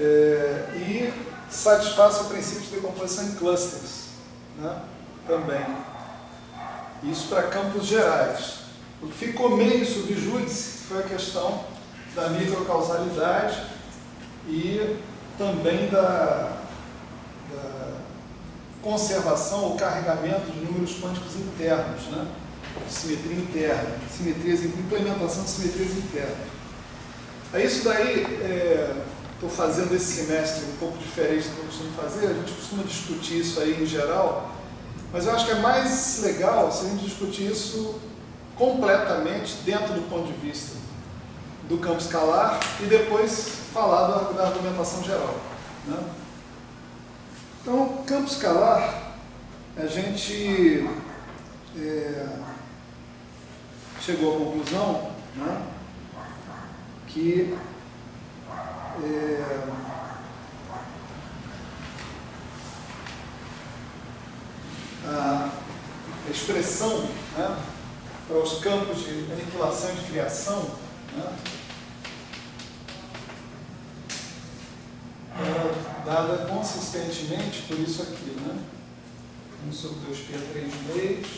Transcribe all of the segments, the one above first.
e satisfaz o princípio de decomposição em clusters, né? Também. Isso para campos gerais. O que ficou meio subjúdice foi a questão da microcausalidade e também da conservação ou carregamento de números quânticos internos, né? De simetria interna, implementação de simetrias internas. Isso daí, estou fazendo esse semestre um pouco diferente do que eu costumo fazer, a gente costuma discutir isso aí em geral, mas eu acho que é mais legal se a gente discutir isso completamente dentro do ponto de vista do campo escalar e depois falar da argumentação geral, né? Então, campo escalar, a gente chegou à conclusão, né, que a expressão, né, para os campos de aniquilação e de criação, né, dada consistentemente por isso aqui, né? 1 sobre 2π a 3 meios.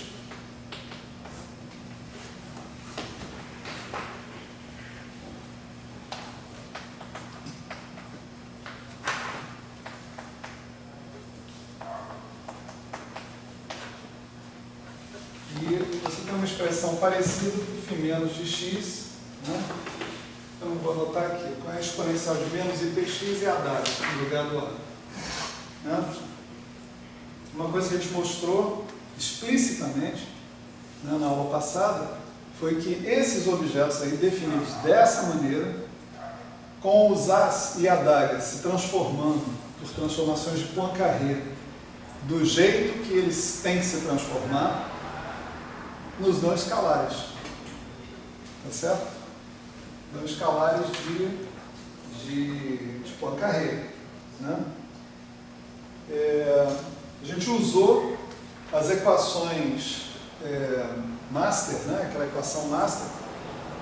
E você tem uma expressão parecida do φ menos de x, né? Então, vou anotar aqui, com a exponencial de menos IPx e a dada, no lugar do A. Né? Uma coisa que a gente mostrou explicitamente, né, na aula passada, foi que esses objetos aí definidos dessa maneira, com os As e a daga se transformando por transformações de Poincaré, do jeito que eles têm que se transformar, nos não escalares. Tá certo? Não escalares de Poincaré, né? A gente usou as equações master, né? Aquela equação master,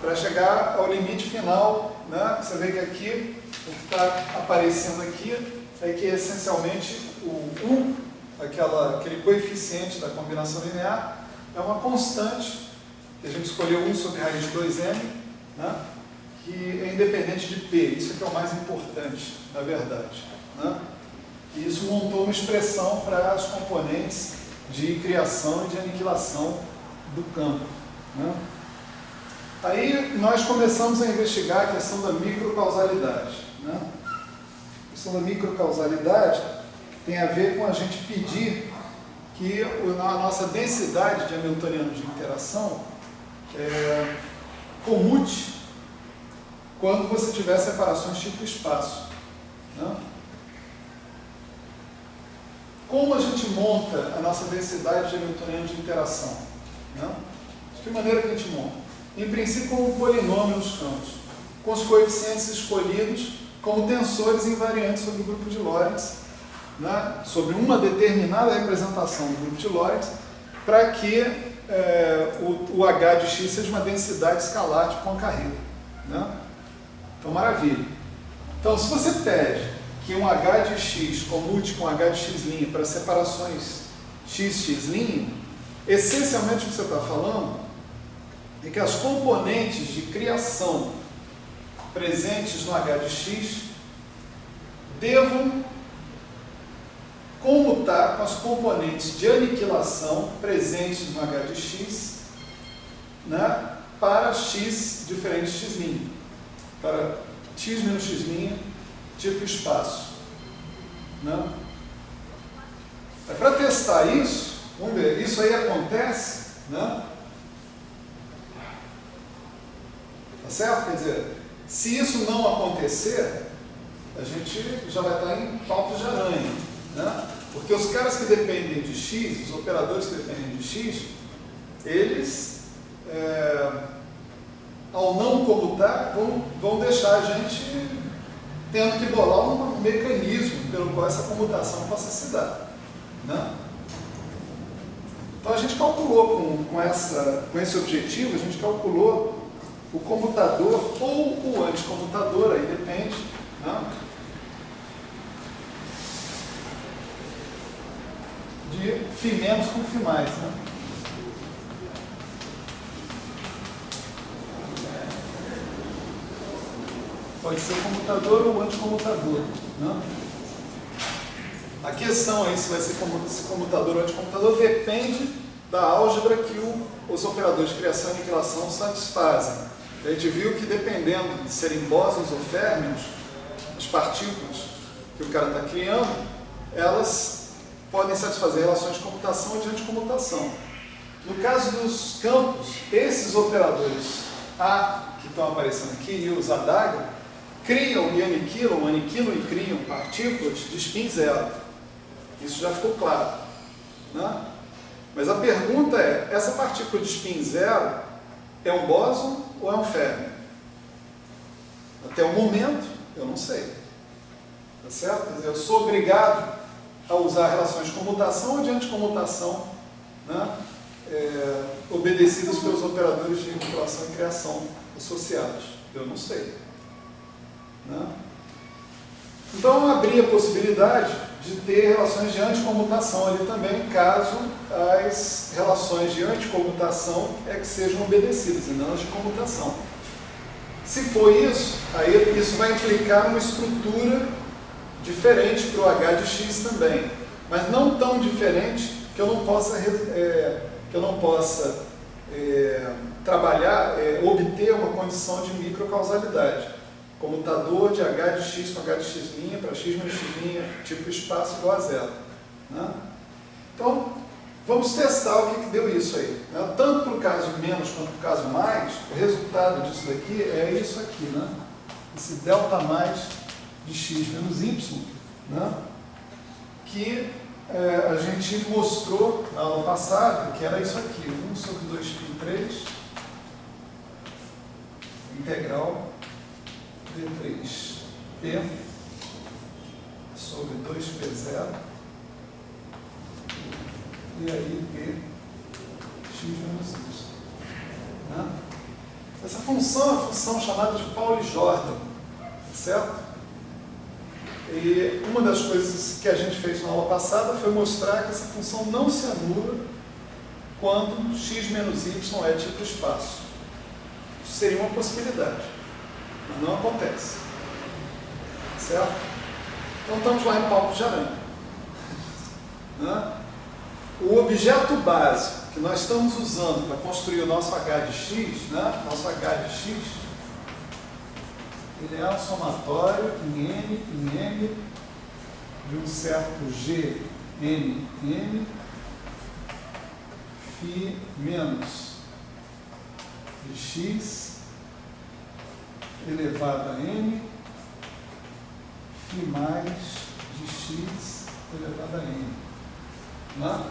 para chegar ao limite final, né? Você vê que aqui, o que está aparecendo aqui é que essencialmente o U, aquele coeficiente da combinação linear, é uma constante, que a gente escolheu 1 sobre raiz de 2m, né? Que é independente de P, isso que é o mais importante, na verdade, né? E isso montou uma expressão para as componentes de criação e de aniquilação do campo, né? Aí nós começamos a investigar a questão da microcausalidade, né? A questão da microcausalidade tem a ver com a gente pedir que a nossa densidade de hamiltoniano de interação comute quando você tiver separações tipo espaço, né? Como a gente monta a nossa densidade de hamiltoniano de interação, né? De que maneira que a gente monta? Em princípio, como um polinômio nos campos, com os coeficientes escolhidos como tensores invariantes sobre o grupo de Lorentz, né? Sobre uma determinada representação do grupo de Lorentz, para que o H de x seja uma densidade escalar de Poincaré, né? Então, maravilha. Então, se você pede que um H de x comute com H de x' para separações x', essencialmente o que você está falando é que as componentes de criação presentes no H de x devam comutar com as componentes de aniquilação presentes no H de x, né, para x diferente de x'. Para x menos x' tipo espaço, né? Para testar isso, vamos ver, isso aí acontece, né? Tá certo? Quer dizer, se isso não acontecer, a gente já vai estar em palpos de aranha, né? Porque os caras que dependem de x, os operadores que dependem de x, eles ao não comutar, vão deixar a gente tendo que bolar um mecanismo pelo qual essa comutação possa se dar, né? Então a gente calculou com esse objetivo, a gente calculou o comutador ou o anticomutador, aí depende, né? de φ menos com φ mais, né? Pode ser comutador ou anticomutador, né? A questão aí se vai ser comutador ou anticomutador depende da álgebra que os operadores de criação e aniquilação satisfazem. A gente viu que dependendo de serem bósons ou férmions, as partículas que o cara está criando, elas podem satisfazer relações de comutação ou de anticomutação. No caso dos campos, esses operadores A, que estão aparecendo aqui, e os adaga, criam e aniquilam e criam partículas de spin zero. Isso já ficou claro, né? Mas a pergunta é, essa partícula de spin zero é um bóson ou é um férmion? Até o momento, eu não sei. Tá certo? Quer dizer, eu sou obrigado a usar relações de comutação ou de anticomutação, né? Obedecidas pelos operadores de aniquilação e criação associados. Eu não sei. Né? Então, abri a possibilidade de ter relações de anticomutação ali também, caso as relações de anticomutação que sejam obedecidas, e não as de comutação. Se for isso, aí isso vai implicar uma estrutura diferente para o H de x também, mas não tão diferente que eu não possa trabalhar, obter uma condição de microcausalidade. Comutador de H de x com H de x' para x menos x', tipo espaço igual a zero. Né? Então, vamos testar o que deu isso aí. Né? Tanto para o caso menos quanto para o caso mais, o resultado disso daqui é isso aqui. Né? Esse delta mais de x menos y, né? Que a gente mostrou na aula passada, que era isso aqui, 1 sobre 2π3 integral d3p sobre 2p0 e aí p x menos y. Né? Essa função é a função chamada de Pauli-Jordan, certo? E uma das coisas que a gente fez na aula passada foi mostrar que essa função não se anula quando x menos y é tipo espaço. Isso seria uma possibilidade, mas não acontece. Certo? Então estamos lá em palco de aranha. Né? O objeto básico que nós estamos usando para construir o nosso H de x, né? Nosso H de x, ele é um somatório em M de um certo G, N, φ menos de x elevado a N, φ mais de x elevado a N. Né?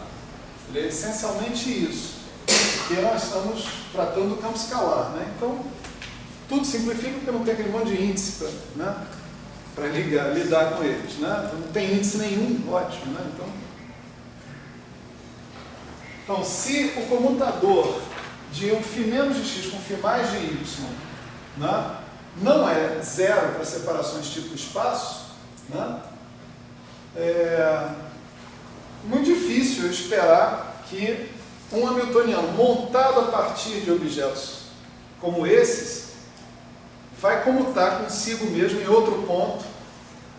Ele é essencialmente isso, porque nós estamos tratando do campo escalar. Né? Então, tudo simplifica porque não tem aquele monte de índice para lidar com eles. Né? Então, não tem índice nenhum, ótimo. Né? Então, se o comutador de um φ menos de x com φ mais de y, né, não é zero para separações tipo espaço, né, é muito difícil eu esperar que um hamiltoniano montado a partir de objetos como esses vai comutar consigo mesmo em outro ponto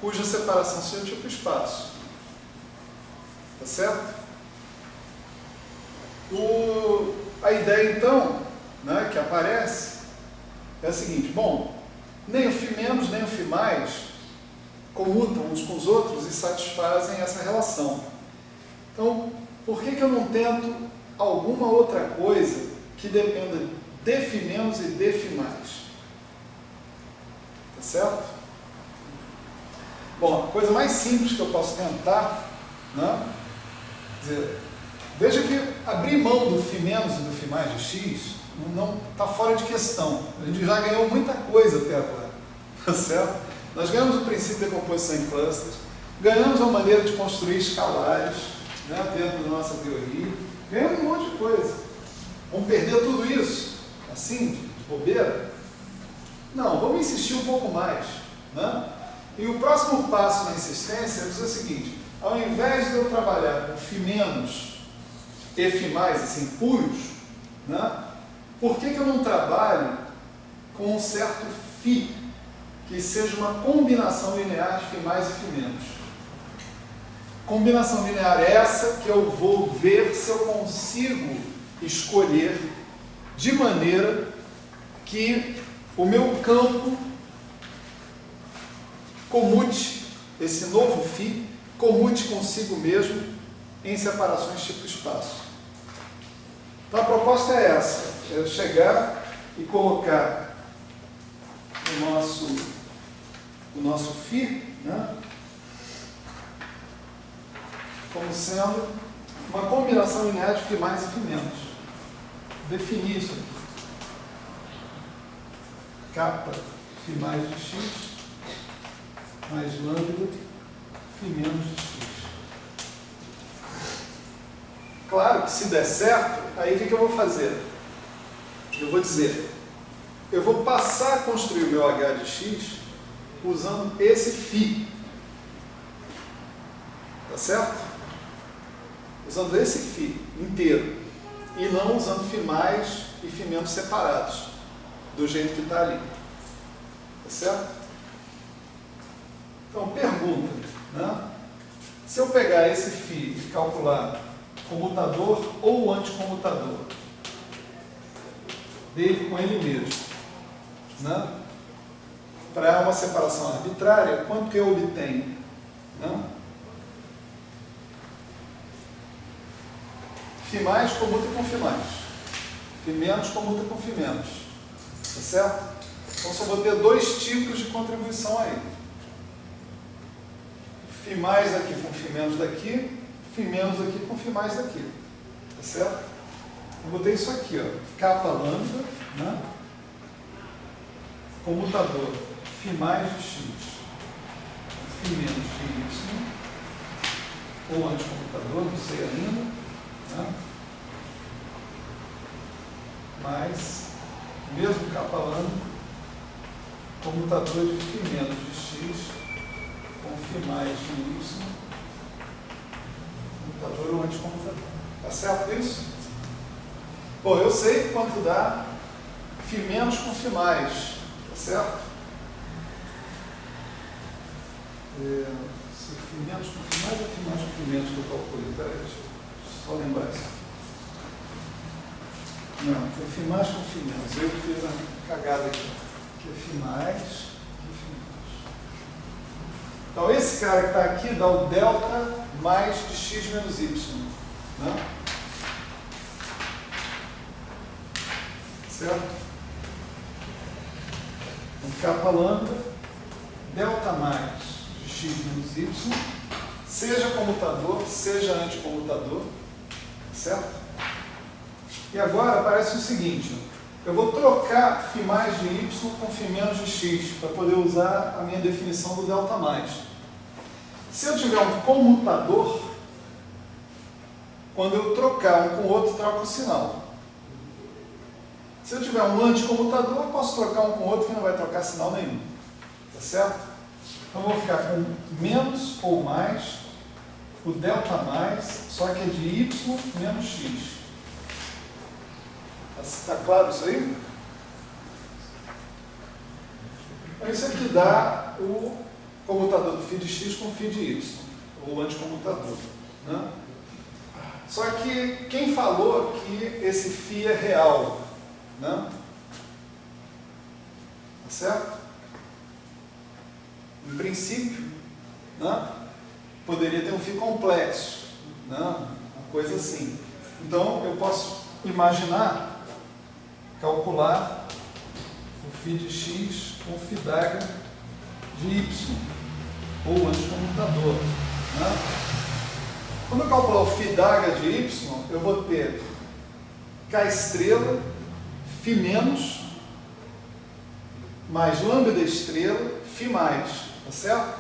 cuja separação seja tipo espaço. Tá certo? A ideia então, né, que aparece é a seguinte: bom, nem o φ menos nem o φ mais comutam uns com os outros e satisfazem essa relação. Então, por que eu não tento alguma outra coisa que dependa de φ menos e de φ mais? Tá certo? Bom, a coisa mais simples que eu posso tentar, né, dizer, veja que abrir mão do φ menos e do φ mais de x não está fora de questão. A gente já ganhou muita coisa até agora. Tá certo? Nós ganhamos o princípio de decomposição em clusters, ganhamos uma maneira de construir escalares, né, dentro da nossa teoria, ganhamos um monte de coisa. Vamos perder tudo isso? Assim, de bobeira? Não, vamos insistir um pouco mais. Né? E o próximo passo na insistência é dizer o seguinte: ao invés de eu trabalhar com φ menos e φ mais, assim, puros, né? Por que eu não trabalho com um certo φ que seja uma combinação linear de φ mais e φ menos? Combinação linear essa que eu vou ver se eu consigo escolher de maneira que o meu campo comute, esse novo φ, comute consigo mesmo em separações tipo espaço. Então a proposta é essa, é chegar e colocar o nosso φ, né, como sendo uma combinação linear de φ mais e φ menos. Definir isso aqui. Kappa φ mais de x mais lambda φ menos de x. Claro que se der certo, aí o que eu vou fazer? Eu vou dizer, eu vou passar a construir o meu h de x usando esse φ. Tá certo? Usando esse φ inteiro. E não usando φ mais e φ menos separados, do jeito que está ali. Tá certo? Então, pergunta, né? Se eu pegar esse φ e calcular comutador ou anticomutador dele com ele mesmo, né? Para uma separação arbitrária, quanto que eu obtenho? Né? φ mais comuta com φ mais. φ menos comuta com φ menos. Tá certo? Então só vou ter dois tipos de contribuição aí. φ mais aqui com φ menos daqui, φ menos aqui com φ mais daqui. Tá certo? Eu vou ter isso aqui, ó. Kappa lambda, né? Comutador φ mais de x, φ menos de y, ou anticomutador, não sei ainda. Né? Mas, mesmo kappa lambda, comutador de φ menos de x com φ mais de y, comutador ou anticomutador. Tá certo isso? Bom, eu sei quanto dá φ menos com φ mais, tá certo? Se φ menos com φ mais ou φ mais com φ menos que eu calculei? Peraí, deixa eu só lembrar isso. Não, foi φ mais com φ menos. Eu que fiz a cagada aqui. Aqui é φ mais, aqui é φ menos. Então, esse cara que está aqui dá o delta mais de x menos y. Né? Certo? Então, kappa lambda, delta mais de x menos y, seja comutador, seja anticomutador. Certo? E agora aparece o seguinte, eu vou trocar φ mais de y com φ menos de x, para poder usar a minha definição do delta mais. Se eu tiver um comutador, quando eu trocar um com o outro, troca o sinal. Se eu tiver um anticomutador, eu posso trocar um com o outro que não vai trocar sinal nenhum. Tá certo? Então eu vou ficar com menos ou mais o delta mais, só que é de y menos x. Está claro isso aí? Então isso aqui dá o comutador do φ de x com φ de y, ou anticomutador. Né? Só que quem falou que esse φ é real? Né? Tá certo? Em princípio, né? Poderia ter um φ complexo, né? Uma coisa assim. Então, eu posso imaginar, calcular o φ de x com o φ d'H de y, ou anticomutador. Né? Quando eu calcular o φ d'H de y, eu vou ter K estrela, φ menos, mais lambda estrela, φ mais. Tá certo?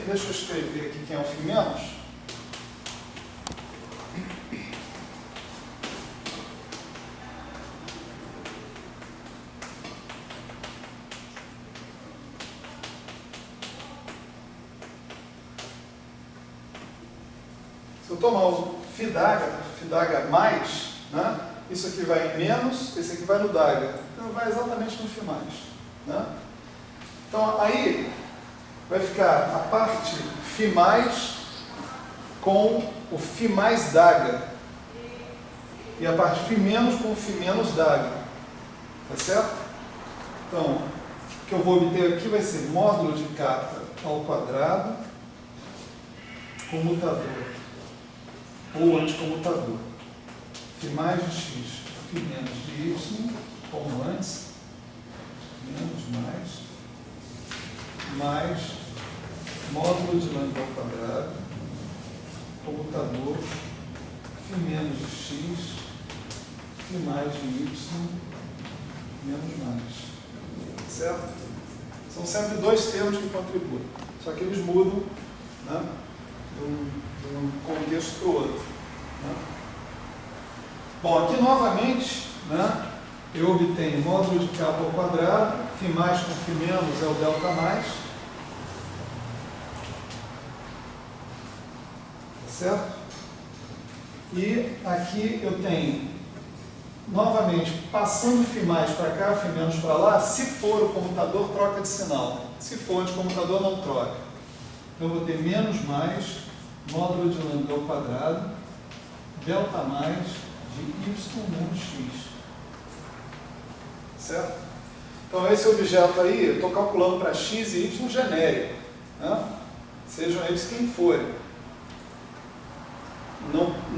Deixa eu escrever aqui quem é o φ menos. eu tomar o φ mais, né? Isso aqui vai em menos, esse aqui vai no daga. Então vai exatamente no φ mais. Né? Então aí vai ficar a parte φ mais com o φ mais daga. E a parte φ menos com o φ menos daga. Tá certo? Então, o que eu vou obter aqui vai ser módulo de kappa ao quadrado comutador ou anticomutador. Φ mais de x, φ menos de y, como antes, menos mais módulo de lambda ao quadrado, comutador, φ menos de x, φ mais de y, menos mais. Certo? São sempre dois termos que contribuem, só que eles mudam, né, de um contexto para o outro. Né? Bom, aqui novamente, né, eu obtenho módulo de kappa ao quadrado, φ mais com φ menos é o delta mais. Certo? E aqui eu tenho, novamente, passando φ mais para cá, φ menos para lá, se for o comutador, troca de sinal. Se for anticomutador, não troca. Então eu vou ter menos mais, módulo de lambda ao quadrado, delta mais de y menos x. Certo? Então esse objeto aí, eu estou calculando para x e y genérico. Né? Sejam eles quem forem.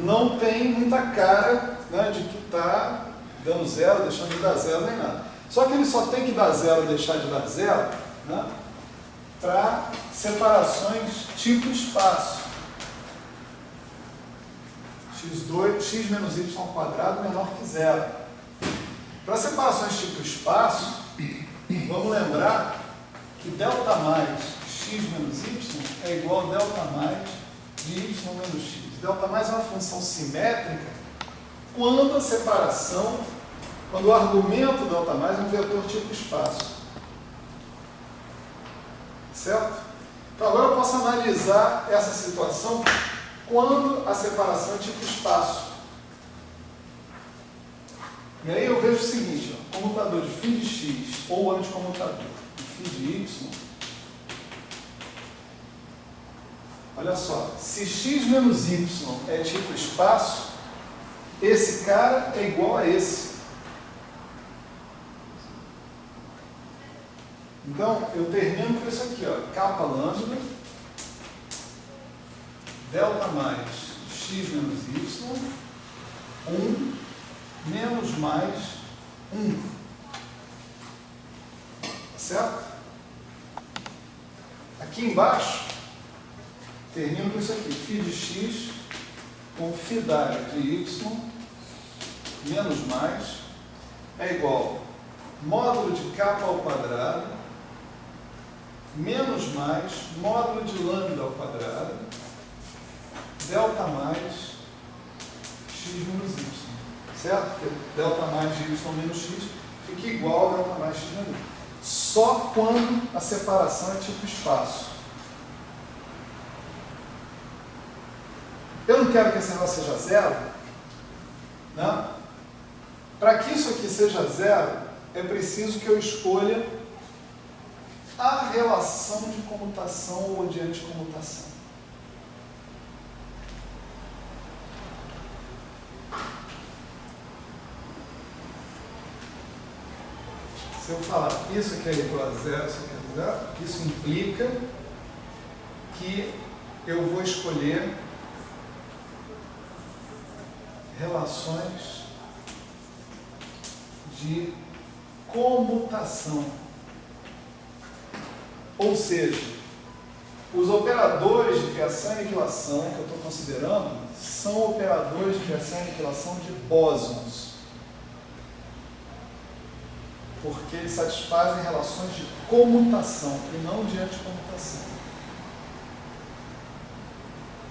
Não tem muita cara, né, de que está dando zero, deixando de dar zero, nem nada. Só que ele só tem que dar zero e deixar de dar zero, né, para separações tipo espaço. X menos y ao quadrado menor que zero. Para separações tipo espaço, vamos lembrar que delta mais x menos y é igual a delta mais de y menos x. Delta mais é uma função simétrica quando a separação, quando o argumento delta mais é um vetor tipo espaço. Certo? Então agora eu posso analisar essa situação quando a separação é tipo espaço. E aí eu vejo o seguinte, ó, comutador de φ de x ou anticomutador de φ de y. Olha só, se x menos y é tipo espaço, esse cara é igual a esse. Então, eu termino com isso aqui, ó, kappa lambda, delta mais x menos y, 1, menos mais 1. Tá certo? Aqui embaixo, termino com isso aqui, φ de x com φ de y menos mais é igual a módulo de kappa ao quadrado menos mais módulo de lambda ao quadrado delta mais x menos y. Certo? Porque delta mais de y menos x fica igual a delta mais x menos y. Só quando a separação é tipo espaço. Eu não quero que esse negócio seja zero. Né? Para que isso aqui seja zero, é preciso que eu escolha a relação de comutação ou de anticomutação. Se eu falar isso aqui é igual a zero, isso aqui é zero, isso implica que eu vou escolher relações de comutação. Ou seja, os operadores de criação e aniquilação que eu estou considerando são operadores de criação e aniquilação de bósons. Porque eles satisfazem relações de comutação e não de anticomutação.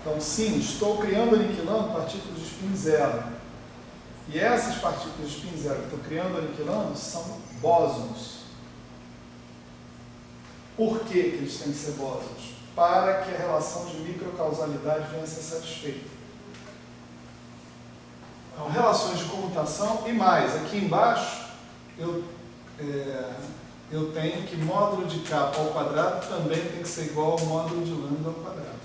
Então, sim, estou criando e aniquilando partículas de spin zero. E essas partículas de spin zero que estou criando e aniquilando são bósons. Por que eles têm que ser bósons? Para que a relação de microcausalidade venha a ser satisfeita. Então, relações de comutação e mais. Aqui embaixo, eu tenho que módulo de capa ao quadrado também tem que ser igual ao módulo de lambda ao quadrado.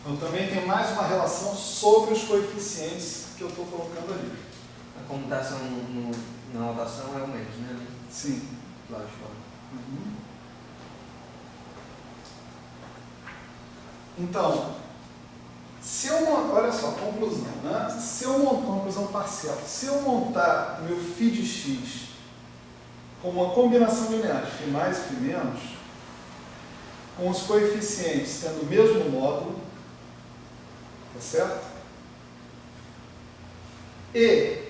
Então, também tem mais uma relação sobre os coeficientes que eu estou colocando ali. A comutação na notação é o mesmo, né? Sim. Lógico. Uhum. Então, se eu montar, olha só, conclusão, né? Se eu montar, conclusão parcial, se eu montar meu φ de x como uma combinação linear de φ mais e φ menos, com os coeficientes tendo o mesmo módulo, tá certo? E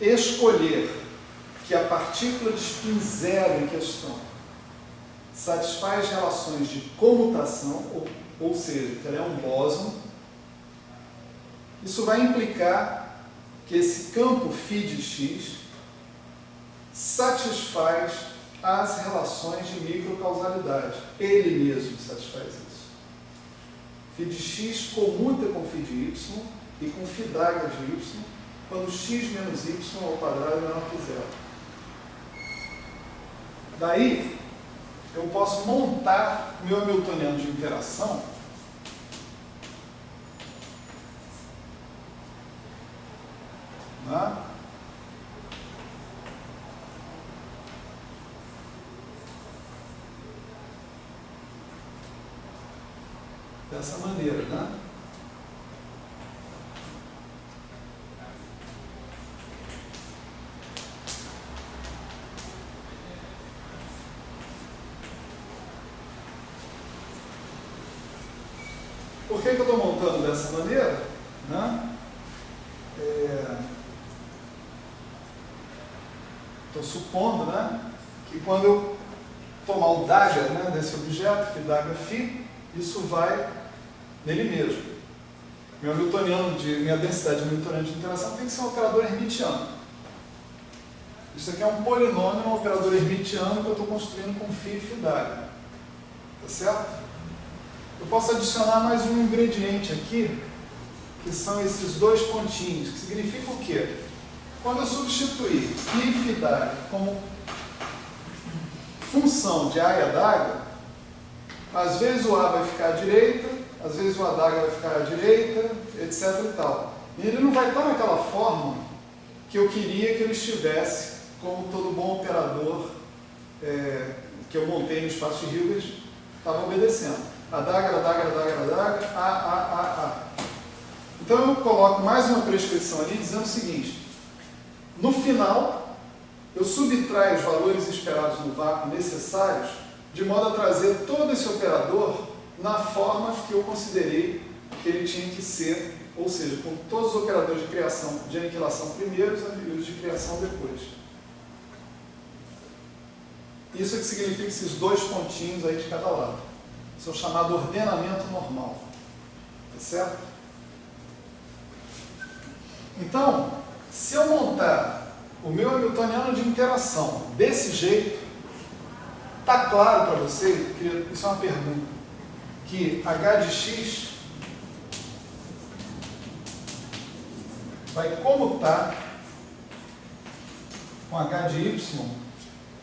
escolher que a partícula de spin zero em questão satisfaz relações de comutação, ou seja, que ela é um bóson, isso vai implicar que esse campo φ de x satisfaz as relações de microcausalidade. Ele mesmo satisfaz isso. Φ de x comuta com φ de y e com φ d'água de y quando x menos y ao quadrado é menor que zero. Daí, eu posso montar o meu hamiltoniano de interação dessa maneira, né? Por que eu estou montando dessa maneira? Né? Estou supondo, né, que quando eu tomar o dagger, né, desse objeto, φ dagger φ, isso vai nele mesmo. Minha densidade hamiltoniana de interação tem que ser um operador hermitiano. Isso aqui é um polinômio, um operador hermitiano que eu estou construindo com φ e φ dagger. Tá certo? Eu posso adicionar mais um ingrediente aqui, que são esses dois pontinhos, que significa o quê? Quando eu substituir φ e φ dagger como função de A e A dagger, às vezes o A vai ficar à direita, às vezes o A dagger vai ficar à direita, etc. e tal. E ele não vai estar naquela forma que eu queria que ele estivesse, como todo bom operador que eu montei no espaço de Hilbert estava obedecendo. A dagger, a dagger, a dagger, a dagger, A. Então eu coloco mais uma prescrição ali dizendo o seguinte: no final, eu subtraio os valores esperados no vácuo necessários, de modo a trazer todo esse operador na forma que eu considerei que ele tinha que ser, ou seja, com todos os operadores de criação, de aniquilação primeiros e os de criação depois. Isso é que significa esses dois pontinhos aí de cada lado. Isso é o chamado ordenamento normal. Tá certo? Então, se eu montar o meu hamiltoniano de interação desse jeito, está claro para você, isso é uma pergunta, que h de x vai comutar com h de y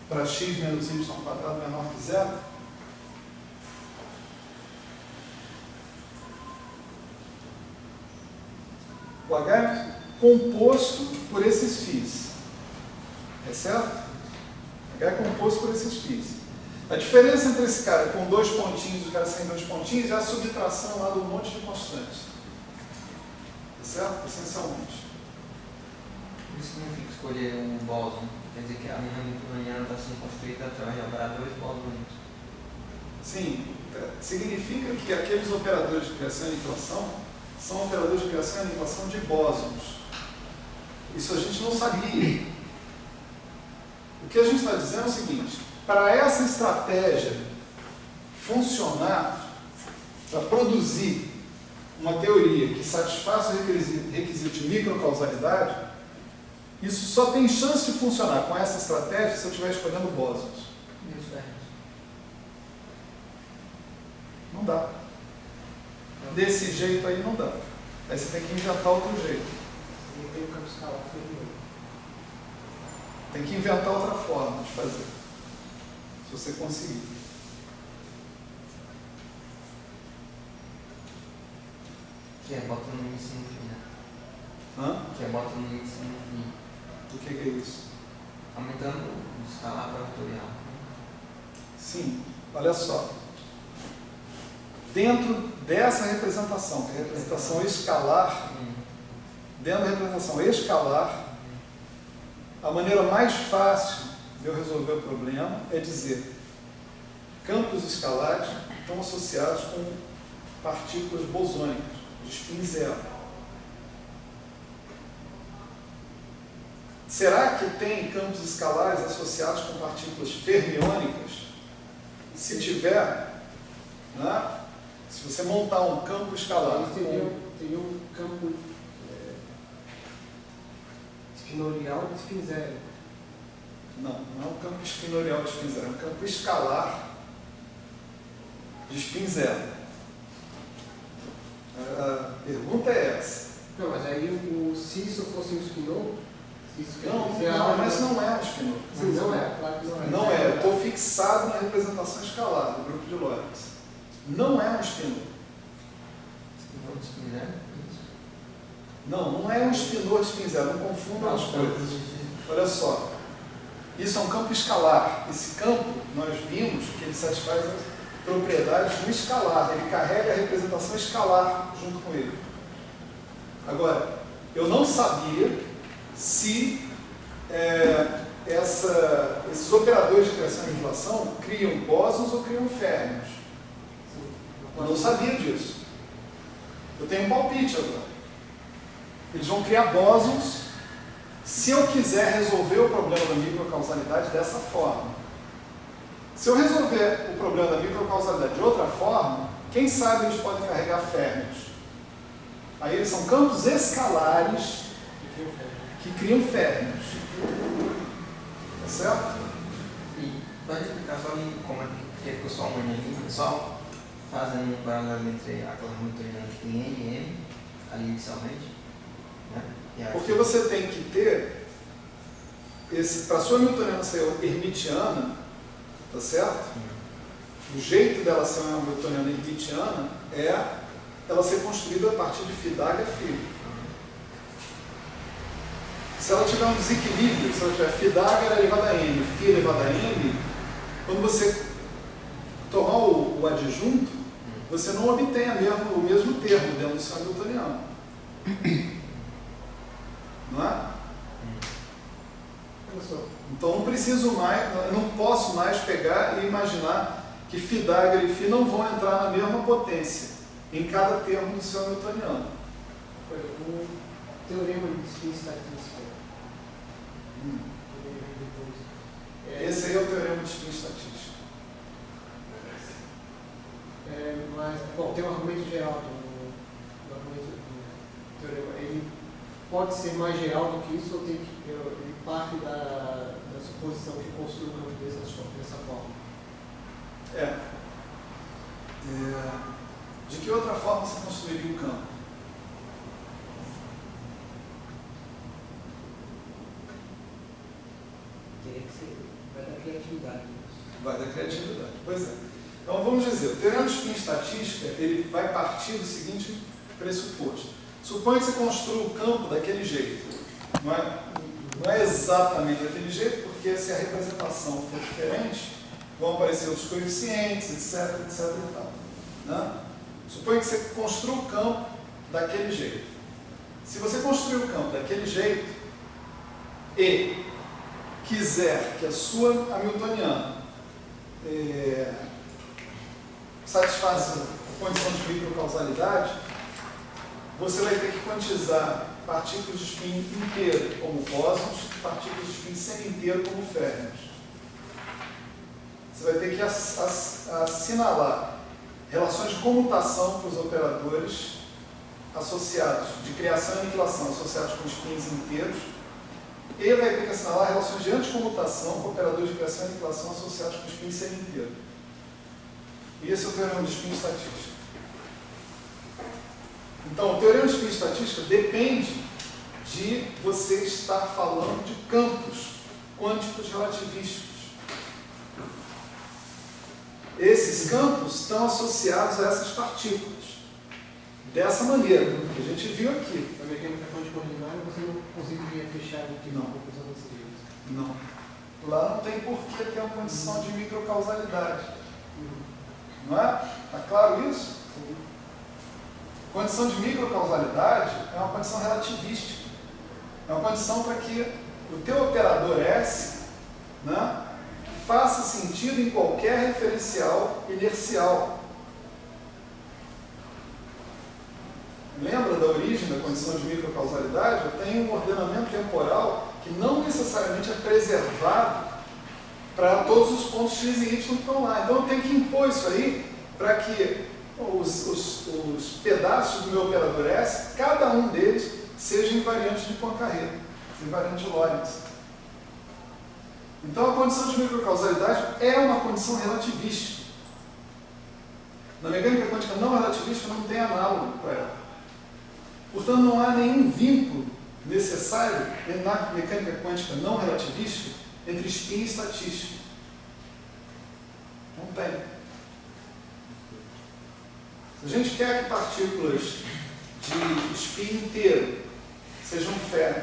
para x menos y ao quadrado menor que zero? O h é composto por esses φs. É certo? H é composto por esses φs. A diferença entre esse cara com dois pontinhos e o cara sem dois pontinhos é a subtração lá do monte de constantes. É certo? Essencialmente. Isso significa escolher um bóson. Quer dizer que a minha hamiltoniana está sendo construída através de operadores bósons. Sim. Significa que aqueles operadores de criação e aniquilação são operadores de criação e aniquilação de bósons. Isso a gente não sabia. O que a gente está dizendo é o seguinte: para essa estratégia funcionar, para produzir uma teoria que satisfaça o requisito de microcausalidade, isso só tem chance de funcionar com essa estratégia se eu estiver escolhendo bósons. Não dá. Desse jeito aí não dá. Aí você tem que inventar outro jeito. E tem o campo escalar fermiônico. Tem que inventar outra forma de fazer. Se você conseguir. Que é bota no índice no fim, né? Hã? Que é bota no índice no fim. O que é isso? Aumentando o escalar para vetorial. Sim, olha só. Dentro dessa representação, que é a representação escalar, dentro da representação escalar, a maneira mais fácil de eu resolver o problema é dizer campos escalares estão associados com partículas bosônicas, de spin zero. Será que tem campos escalares associados com partículas fermiônicas? Se tiver, né? Se você montar um campo escalar... Teria um campo espinorial de spin zero. Não é um campo espinorial de spin zero, é um campo escalar de spin zero. A pergunta é essa. Não, mas aí se isso fosse um spinor, se isso quer Não, dizer mas não é um spinor. Sim, não é, claro que não é. Não é, eu estou fixado na representação escalar do grupo de Lorentz. Não é um spinor. Spinor de spin zero? Não é um spinor de spin zero, não confundam as coisas. Olha só, isso é um campo escalar. Esse campo, nós vimos que ele satisfaz as propriedades do escalar, ele carrega a representação escalar junto com ele. Agora, eu não sabia se esses operadores de criação e aniquilação criam bósons ou criam férmions. Eu não sabia disso. Eu tenho um palpite agora. Eles vão criar bósons se eu quiser resolver o problema da microcausalidade dessa forma. Se eu resolver o problema da microcausalidade de outra forma, quem sabe eles podem carregar férmions. Aí eles são campos escalares que criam férmions. Tá certo? E pode explicar só como é que ficou só uma linha, só fazendo um paralelo entre aquela hamiltoniana que tem N e M ali inicialmente, né? Porque você tem que ter para a sua hamiltoniana ser hermitiana, tá certo? O jeito dela ser uma hamiltoniana hermitiana é ela ser construída a partir de φ'(φ). Se ela tiver um desequilíbrio, se ela tiver φ' elevado a n, φ elevado a n, quando você tomar o adjunto, você não obtém o mesmo termo dentro do seu hamiltoniano. Não é? Então não preciso mais, eu não posso mais pegar e imaginar que φ' e φ não vão entrar na mesma potência em cada termo do seu hamiltoniano. O teorema de spin estatística. Esse aí é o teorema de spin estatística. Mas, bom, tem um argumento geral do argumento do teorema. Ele pode ser mais geral do que isso ou ele parte da suposição que construi o campo dessa forma? De que outra forma você construiria um campo? Teria que ser, vai dar criatividade. Vai dar criatividade, pois é. Então vamos dizer, o teorema de spin estatística ele vai partir do seguinte pressuposto. Suponha que você construa o campo daquele jeito. Não é exatamente daquele jeito, porque se a representação for diferente, vão aparecer os coeficientes, etc, etc e tal. Né? Suponha que você construa o campo daquele jeito. Se você construir o campo daquele jeito e quiser que a sua hamiltoniana satisfaça a condição de microcausalidade, você vai ter que quantizar partículas de spin inteiro como bósons e partículas de spin semi-inteiro como férmions. Você vai ter que assinalar relações de comutação para os operadores associados, de criação e aniquilação, associados com spins inteiros, e vai ter que assinalar relações de anticomutação com operadores de criação e aniquilação associados com spin Então, o teorema de spin estatística depende de você estar falando de campos quânticos relativísticos. Esses campos estão associados a essas partículas. Dessa maneira, que a gente viu aqui. Na mecânica quântica ordinária, você não conseguiria fechar o tipo Não. de conclusão desse jeito. Não. Lá não tem por que ter uma condição de microcausalidade. Não é? Está claro isso? Condição de microcausalidade é uma condição relativística. É uma condição para que o teu operador S, né, faça sentido em qualquer referencial inercial. Lembra da origem da condição de microcausalidade? Eu tenho um ordenamento temporal que não necessariamente é preservado para todos os pontos x e y que estão lá. Então eu tenho que impor isso aí para que os pedaços do meu operador S, cada um deles, seja invariante de Poincaré, invariante de Lorentz. Então a condição de microcausalidade é uma condição relativística. Na mecânica quântica não relativística não tem análogo para ela. Portanto, não há nenhum vínculo necessário na mecânica quântica não relativística entre spin e estatística. Não tem. Se a gente quer que partículas de spin inteiro sejam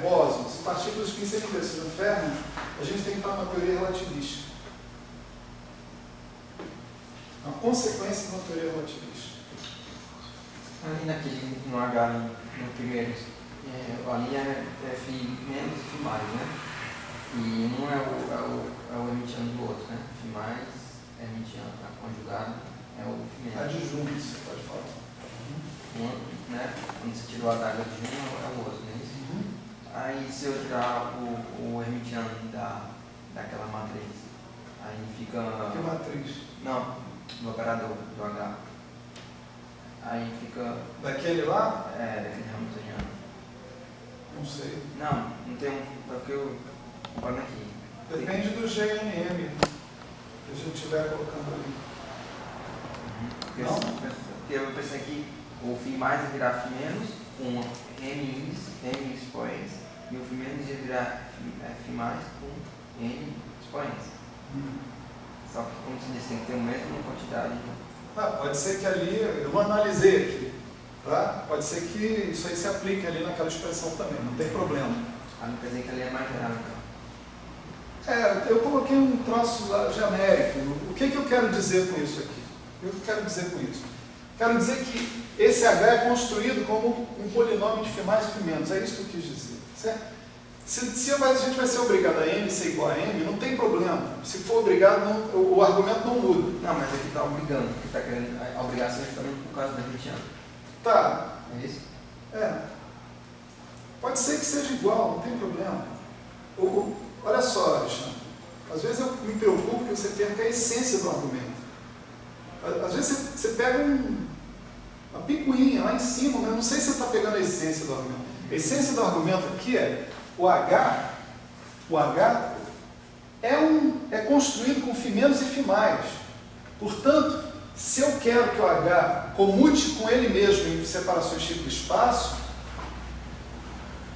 bósons, se partículas de spin inteiro sejam férmions, a gente tem que estar numa teoria relativística. É uma consequência de uma teoria relativística. Ali naquele, no H, no primeiro, ali é F menos e F mais, né? E um é o emitiano do outro, né? F mais é emitiano, conjugado é o F menos. Adjunto, você pode falar. Um, né? Quando você tira o H de um, é o outro, não é isso? Aí se eu tirar o emitiano daquela matriz, aí fica... Que matriz? Não, do operador, do H. Aí fica... Daquele lá? É, daquele hamiltoniano. Não sei. Não tem um... Porque eu... Olha aqui. Depende do GNM que a gente estiver colocando ali. Não? Porque eu pensei que o φ mais ia virar φ menos com n expoentes e o φ menos ia virar φ mais com n expoentes. Só que, como se diz, tem que ter a mesma quantidade. Pode ser que ali, eu não analisei aqui, tá? Pode ser que isso aí se aplique ali naquela expressão também, não tem problema. Não quer dizer que ali é mais geral, então. Eu coloquei um troço lá genérico. O que eu quero dizer com isso aqui? O que eu quero dizer com isso? Quero dizer que esse H é construído como um polinômio de φ mais e φ menos, é isso que eu quis dizer, certo? Se a gente vai ser obrigado a M ser igual a M, não tem problema. Se for obrigado, o argumento não muda. Não, mas aqui está obrigando, porque está querendo a obrigação é justamente por causa da emitiano. Tá. É isso? Pode ser que seja igual, não tem problema. Olha só, Alexandre. Às vezes eu me preocupo que você perca a essência do argumento. Às vezes você pega uma picuinha lá em cima, mas eu não sei se você está pegando a essência do argumento. A essência do argumento aqui é o H é construído com φ menos e φ mais. Portanto, se eu quero que o H comute com ele mesmo em separações tipo espaço,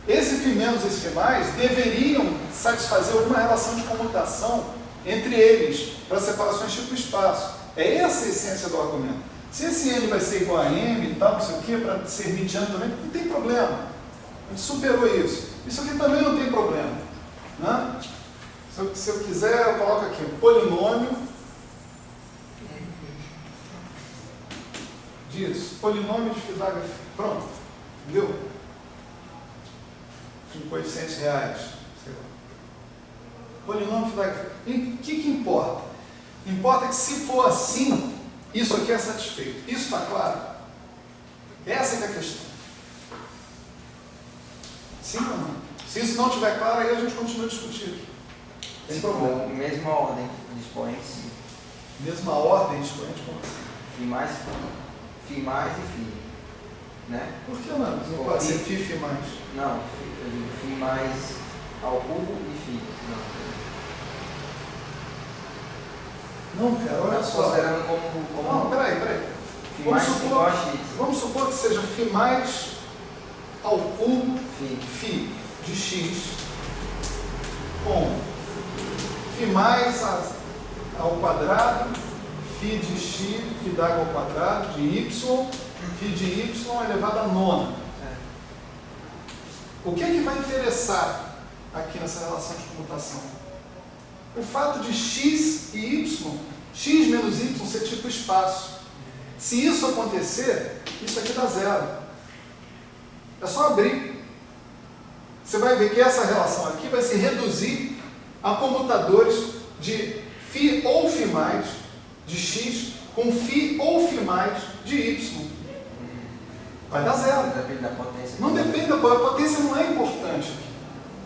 esse φ menos e esse φ mais deveriam satisfazer alguma relação de comutação entre eles para separações tipo espaço. É essa a essência do argumento. Se esse N vai ser igual a M e tal, não sei o que, para ser mediano também, não tem problema. A gente superou isso. Isso aqui também não tem problema. Né? Se eu quiser, eu coloco aqui um polinômio disso. Polinômio de Pythagoras. Pronto. Entendeu? Com coeficientes reais. Sei lá. Polinômio de Pythagoras. O que importa? Importa que se for assim, isso aqui é satisfeito. Isso está claro? Essa é a questão. Sim ou não? Se isso não estiver claro, aí a gente continua discutindo. Tem problema. Mesma ordem de expoentes, sim. Mesma ordem de expoente, como assim? Φ mais e φ. Né? Por que não? Não pode ser φ mais. Não, eu digo φ mais ao cubo e φ. Não, cara, olha só. Considerando como... Não, peraí. Φ mais igual a x. Vamos supor que seja φ mais ao cubo Φ. φ de x com φ mais ao quadrado φ de x, φ d'água ao quadrado de y, φ de y elevado a nona. O que é que vai interessar aqui nessa relação de comutação? O fato de x e y, x menos y ser tipo espaço. Se isso acontecer, isso aqui dá zero. É só abrir. Você vai ver que essa relação aqui vai se reduzir a comutadores de φ ou φ mais de x com φ ou φ mais de y. Vai dar zero. Depende da potência. Não depende da potência. A potência não é importante aqui.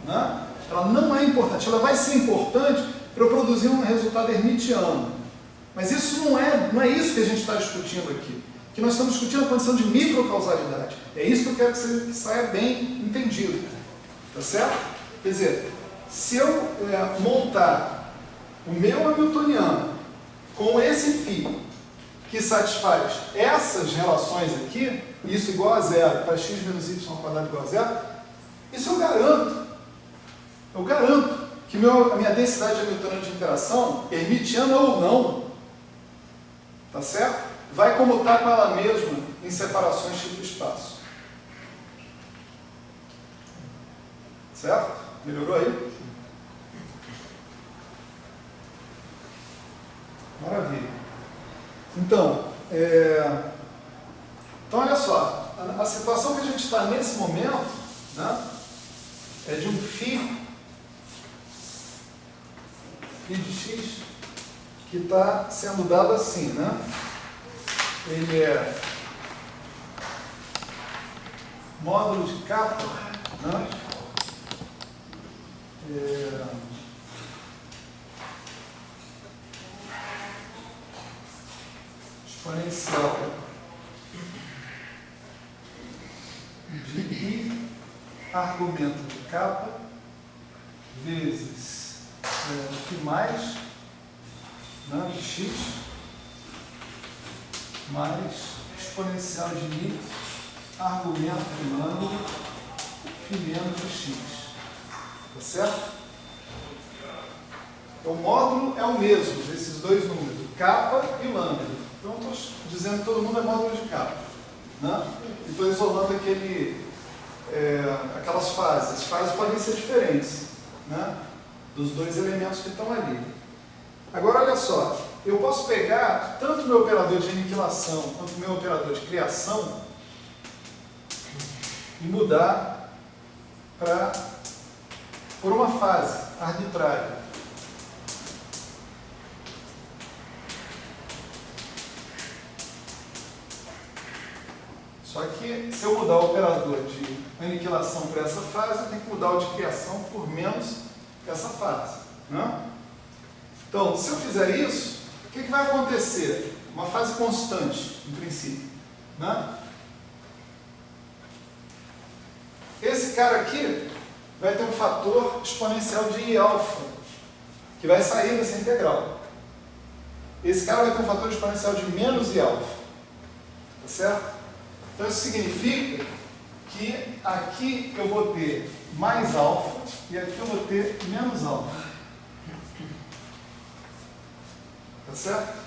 Né? Ela não é importante. Ela vai ser importante para eu produzir um resultado hermitiano. Mas isso não é isso que a gente está discutindo aqui. Que nós estamos discutindo a condição de microcausalidade. É isso que eu quero que saia bem entendido. Tá certo? Quer dizer, se eu montar o meu hamiltoniano com esse φ que satisfaz essas relações aqui, isso igual a zero, para x menos y ao quadrado igual a zero, isso eu garanto. Eu garanto que a minha densidade hamiltoniana de interação, hermitiana ou não, tá certo? Vai comutar com ela mesma em separações tipo espaço. Certo? Melhorou aí? Maravilha. Então, olha só, a situação que a gente está nesse momento, né, é de um φ de x que está sendo dado assim, né? Ele é módulo de kappa, né? Exponencial de I argumento de kappa vezes φ mais, né, de x mais exponencial de I argumento de lambda φ menos de x. Tá certo? O módulo é o mesmo desses dois números, kappa e lambda. Então, estou dizendo que todo mundo é módulo de kappa. Né? E estou isolando aquelas fases. As fases podem ser diferentes, né, dos dois elementos que estão ali. Agora, olha só. Eu posso pegar tanto o meu operador de aniquilação quanto o meu operador de criação e mudar por uma fase arbitrária. Só que, se eu mudar o operador de aniquilação para essa fase, eu tenho que mudar o de criação por menos essa fase. Né? Então, se eu fizer isso, o que vai acontecer? Uma fase constante, em princípio. Né? Esse cara aqui vai ter um fator exponencial de Iα, que vai sair dessa integral. Esse cara vai ter um fator exponencial de menos Iα. Tá certo? Então isso significa que aqui eu vou ter mais alfa e aqui eu vou ter menos alfa. Tá certo?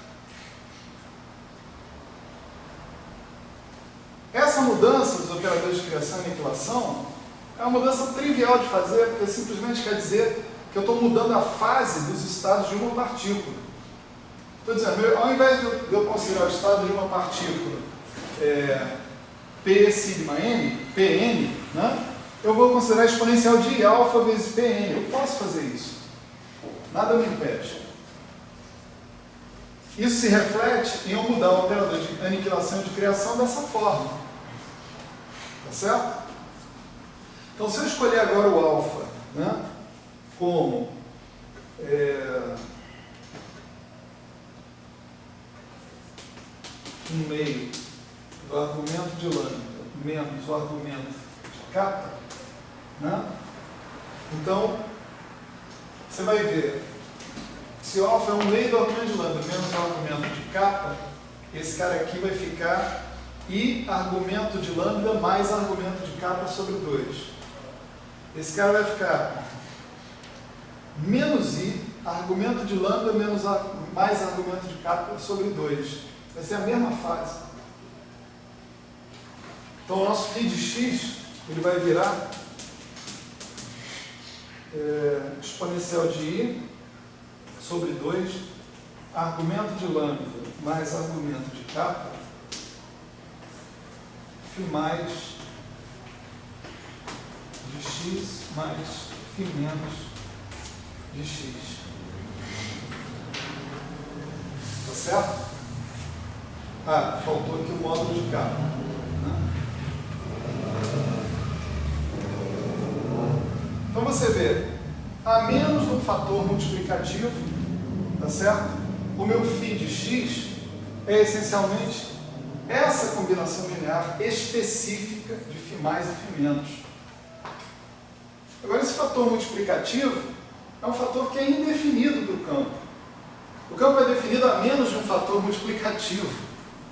Essa mudança dos operadores de criação e aniquilação é uma mudança trivial de fazer, porque simplesmente quer dizer que eu estou mudando a fase dos estados de uma partícula. Estou dizendo, ao invés de eu considerar o estado de uma partícula P sigma n, Pn, né, eu vou considerar a exponencial de Iα vezes Pn. Eu posso fazer isso. Nada me impede. Isso se reflete em eu mudar o operador de aniquilação e de criação dessa forma. Tá certo? Então, se eu escolher agora o alfa, né, como um meio do argumento de lambda menos o argumento de kappa, né? Então, você vai ver, se o alfa é um meio do argumento de lambda menos o argumento de kappa, esse cara aqui vai ficar I argumento de lambda mais argumento de capa sobre 2. Esse cara vai ficar menos I, argumento de lambda mais argumento de capa sobre 2. Vai ser a mesma fase. Então o nosso φ de x, ele vai virar exponencial de I sobre 2, argumento de lambda mais argumento de capa, φ mais de x mais φ menos de x. Tá certo? Ah, faltou aqui o módulo de capa. Então você vê, a menos um fator multiplicativo, tá certo? O meu φ de x é essencialmente essa combinação linear específica de φ mais e φ menos. Agora, esse fator multiplicativo é um fator que é indefinido para o campo. O campo é definido a menos de um fator multiplicativo,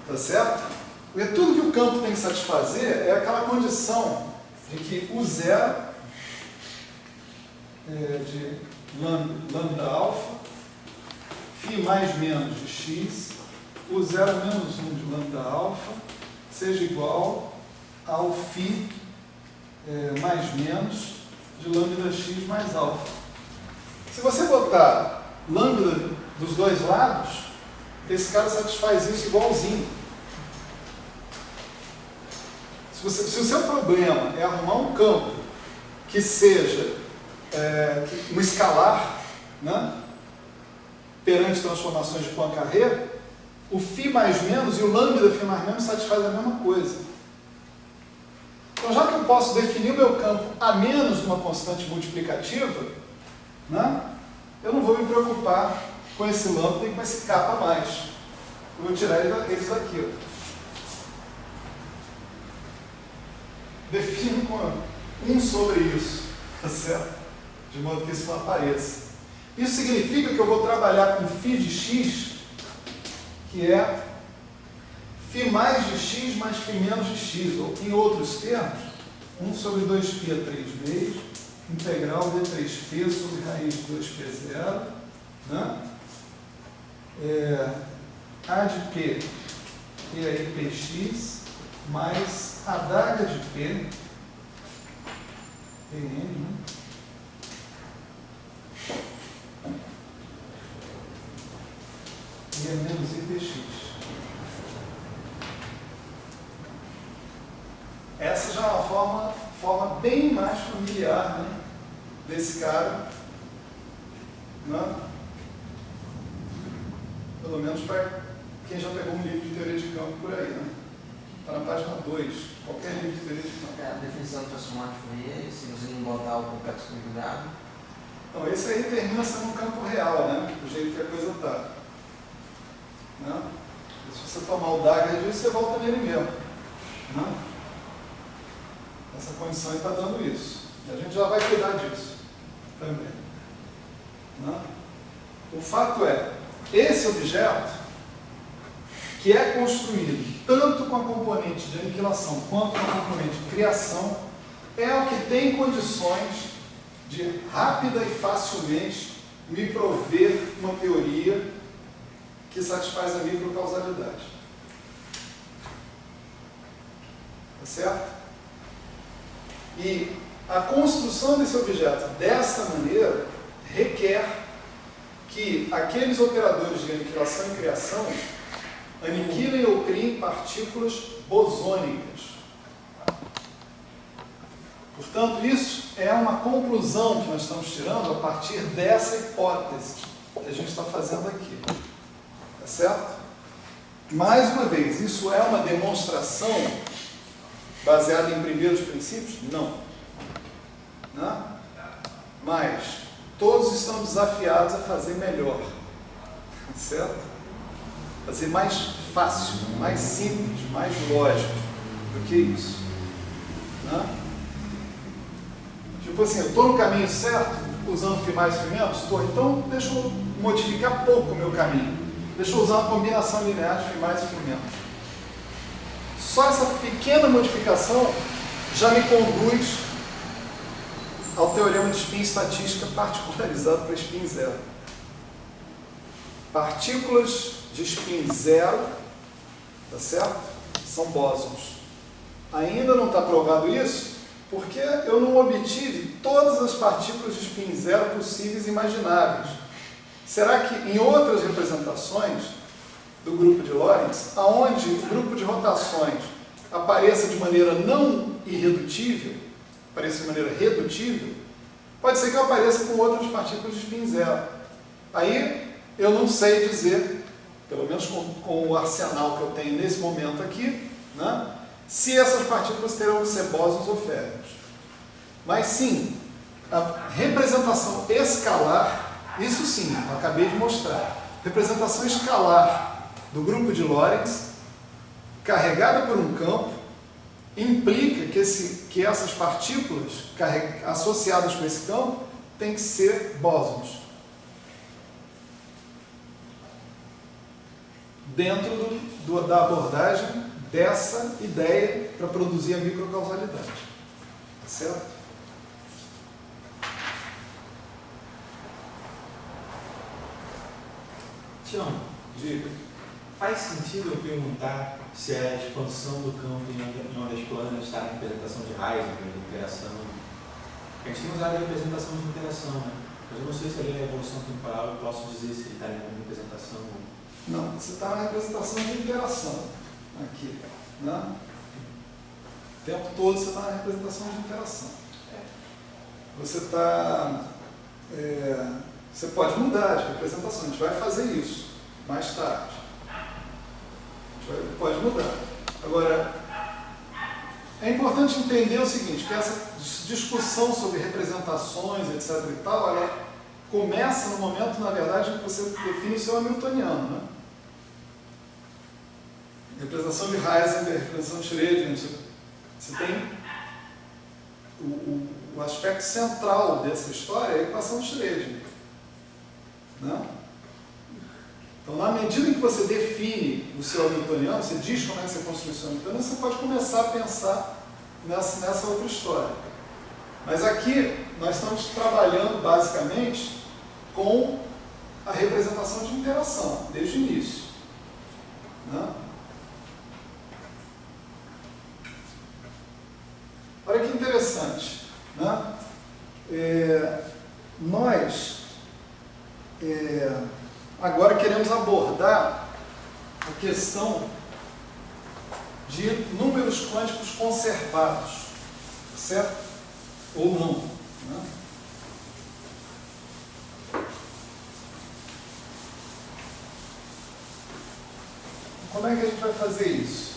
tá certo? Porque tudo que o campo tem que satisfazer é aquela condição de que o zero de lambda alfa, φ mais menos de x, o 0 menos 1 de lambda alfa, seja igual ao φ mais menos de lambda x mais alfa. Se você botar lambda dos dois lados, esse cara satisfaz isso igualzinho. Se o seu problema é arrumar um campo que seja um escalar, né, perante transformações de Poincaré, o φ mais menos e o lambda φ mais menos satisfaz a mesma coisa. Então, já que eu posso definir o meu campo a menos de uma constante multiplicativa, né, eu não vou me preocupar com esse lambda e com esse k mais. Eu vou tirar eles daqui. Defino com 1 sobre isso, tá certo? De modo que isso não apareça. Isso significa que eu vou trabalhar com φ de x, que é φ mais de x mais φ menos de x, ou em outros termos, 1 sobre 2π a 3 meios, integral de 3π sobre raiz de 2π0, né? A de P, e aí px, mais a adaga de P, Pn, né? E é menos IPX. Essa já é uma forma bem mais familiar, né, desse cara, né? Pelo menos para quem já pegou um livro de teoria de campo por aí, né? Está na página 2, qualquer livro de teoria de campo. A definição de transformar de Fourier, se você não botar o complexo conjugado. Então, esse aí termina sendo um campo real, né? Do jeito que a coisa está. Né? E se você tomar o dagger disso, você volta nele mesmo. Né? Essa condição está dando isso. E a gente já vai cuidar disso também. Né? O fato é, esse objeto, que é construído tanto com a componente de aniquilação quanto com a componente de criação, é o que tem condições de rápida e facilmente me prover uma teoria que satisfaz a microcausalidade. Tá certo? E a construção desse objeto dessa maneira requer que aqueles operadores de aniquilação e criação aniquilem ou criem partículas bosônicas. Portanto, isso é uma conclusão que nós estamos tirando a partir dessa hipótese que a gente está fazendo aqui. Tá certo? Mais uma vez, isso é uma demonstração baseada em primeiros princípios? Não. Né? Mas todos estão desafiados a fazer melhor. Certo? Fazer mais fácil, mais simples, mais lógico do que isso. Né? Tipo assim, eu estou no caminho certo, usando φ mais φ menos? Estou, então deixa eu modificar pouco o meu caminho. deixa eu usar uma combinação linear de φ mais e φ menos. Só essa pequena modificação já me conduz ao teorema de spin estatística particularizado para spin zero. Partículas de spin zero, tá certo? São bósons. Ainda não está provado isso, porque eu não obtive todas as partículas de spin zero possíveis e imagináveis. Será que em outras representações do grupo de Lorentz, aonde o grupo de rotações apareça de maneira não irredutível, apareça de maneira redutível, pode ser que eu apareça com outras partículas de spin zero. Aí eu não sei dizer, pelo menos com o arsenal que eu tenho nesse momento aqui, né, se essas partículas terão que ser bósons ou férmions. Mas sim, a representação escalar, isso sim, eu acabei de mostrar. Representação escalar do grupo de Lorentz, carregada por um campo, implica que essas partículas associadas com esse campo têm que ser bósons. Dentro da abordagem dessa ideia para produzir a microcausalidade. Tá certo? Tião, Diga. faz sentido eu perguntar se a expansão do campo em ondas planas está na representação de Heisenberg, de interação? A gente tem usado a representação de interação, né? Mas eu não sei se ali na evolução temporal eu posso dizer se ele está em alguma representação. Não, você está na representação de interação. Aqui, né? O tempo todo você está na representação de interação. Você está... você pode mudar de representação, a gente vai fazer isso mais tarde. A gente pode mudar. Agora, é importante entender o seguinte, que essa discussão sobre representações, etc. e tal, ela começa no momento, na verdade, em que você define o seu hamiltoniano, né? Representação de Heisenberg, representação de Schrödinger, você tem o aspecto central dessa história é a equação de Schrödinger. Né? Então, na medida em que você define o seu hamiltoniano, você diz como é que você construi o seu hamiltoniano, você pode começar a pensar nessa outra história. Mas aqui, nós estamos trabalhando basicamente com a representação de interação, desde o início. Né? Olha que interessante. Né? Nós agora queremos abordar a questão de números quânticos conservados, certo? Ou não. Né? Como é que a gente vai fazer isso?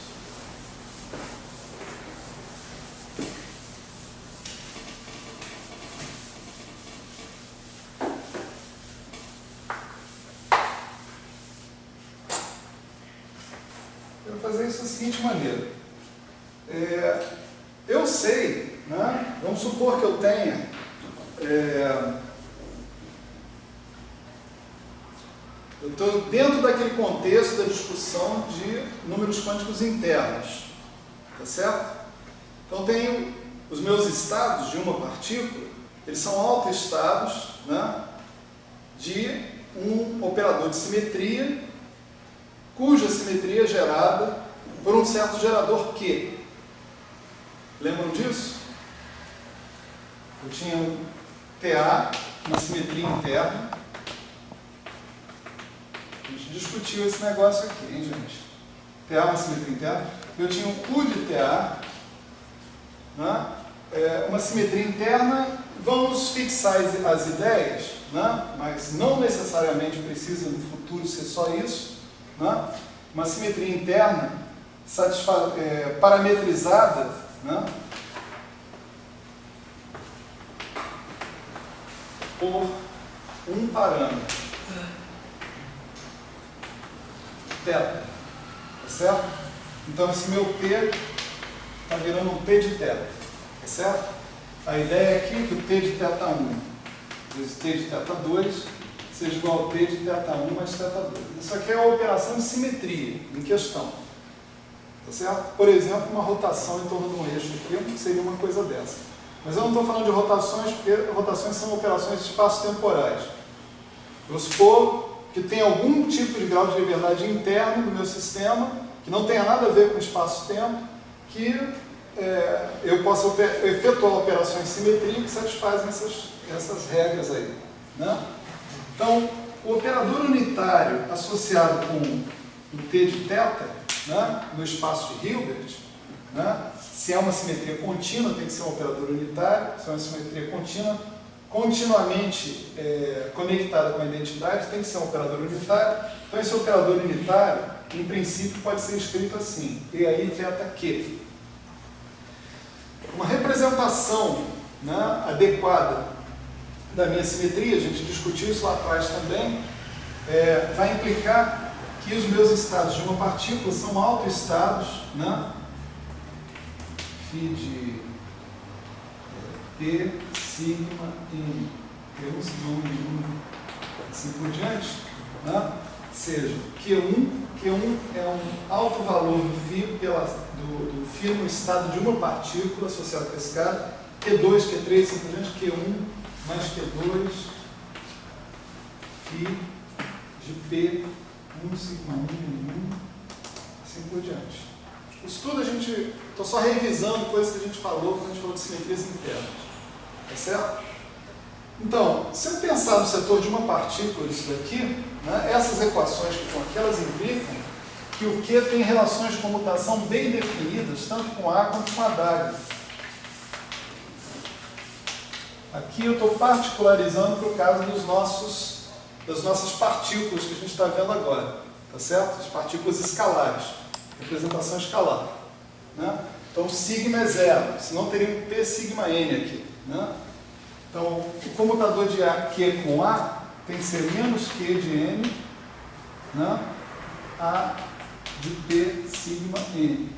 Fazer isso da seguinte maneira. Eu sei, né? Vamos supor que eu tenha eu estou dentro daquele contexto da discussão de números quânticos internos, tá certo? Então tenho os meus estados de uma partícula, eles são autoestados, né, de um operador de simetria, cuja simetria é gerada por um certo gerador Q. Lembram disso? Eu tinha um TA, uma simetria interna. A gente discutiu esse negócio aqui, hein, gente? TA, uma simetria interna. Eu tinha um U de TA, né? Uma simetria interna. Vamos fixar as ideias, né? Mas não necessariamente precisa no futuro ser só isso. Né? Uma simetria interna parametrizada, né? Por um parâmetro, θ, tá certo? Então esse meu P está virando um P de θ, tá certo? A ideia aqui é que o T de θ1 vezes T de θ2 seja igual a T de θ1 mais θ2. Isso aqui é a operação de simetria em questão. Tá certo? Por exemplo, uma rotação em torno de um eixo aqui seria uma coisa dessa. Mas eu não estou falando de rotações, porque rotações são operações de espaço-temporais. Vou supor que tem algum tipo de grau de liberdade interno do meu sistema, que não tenha nada a ver com espaço-tempo, que eu possa efetuar operações de simetria que satisfazem essas regras aí. Né? Então, o operador unitário associado com o T de θ, né, no espaço de Hilbert, né, se é uma simetria contínua, tem que ser um operador unitário. Se é uma simetria contínua, continuamente conectada com a identidade, tem que ser um operador unitário. Então, esse operador unitário, em princípio, pode ser escrito assim: E aí θQ. Uma representação, né, adequada da minha simetria, a gente discutiu isso lá atrás também, vai implicar que os meus estados de uma partícula são autoestados, né? Φ de P, sigma, N, assim por diante, né? Seja, Q1 é um alto valor do φ no estado de uma partícula associado com esse cara, Q2, Q3, assim por diante, Q1 mais Q2, φ de P, 1, sigma 1, 1, assim por diante. Isso tudo estou só revisando coisas que a gente falou quando a gente falou de simetrias internas. Tá certo? Então, se eu pensar no setor de uma partícula, isso daqui, né, essas equações que estão aqui, elas implicam que o Q tem relações de comutação bem definidas, tanto com A quanto com a W. Aqui eu estou particularizando para o caso das nossas partículas que a gente está vendo agora, tá certo? As partículas escalares, representação escalar. Né? Então, sigma é 0, senão teria um P sigma N aqui. Né? Então, o comutador de Q com A tem que ser menos Q de N, né? A de P sigma N.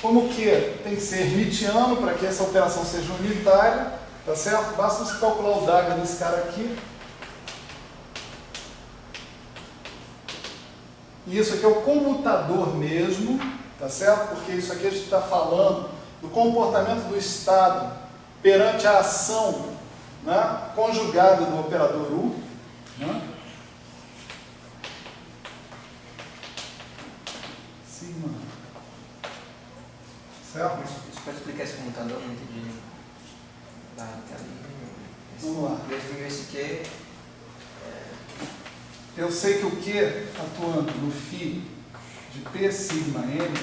Como Q tem que ser hermitiano para que essa operação seja unitária, tá certo? Basta você calcular o DAGA desse cara aqui. E isso aqui é o comutador mesmo, tá certo? Porque isso aqui a gente está falando do comportamento do estado perante a ação, né, conjugada do operador U. Né? Sigma. Certo? Você pode explicar esse comutador? Não entendi. Vamos lá. Esse Q. Eu sei que o Q atuando no φ de P sigma N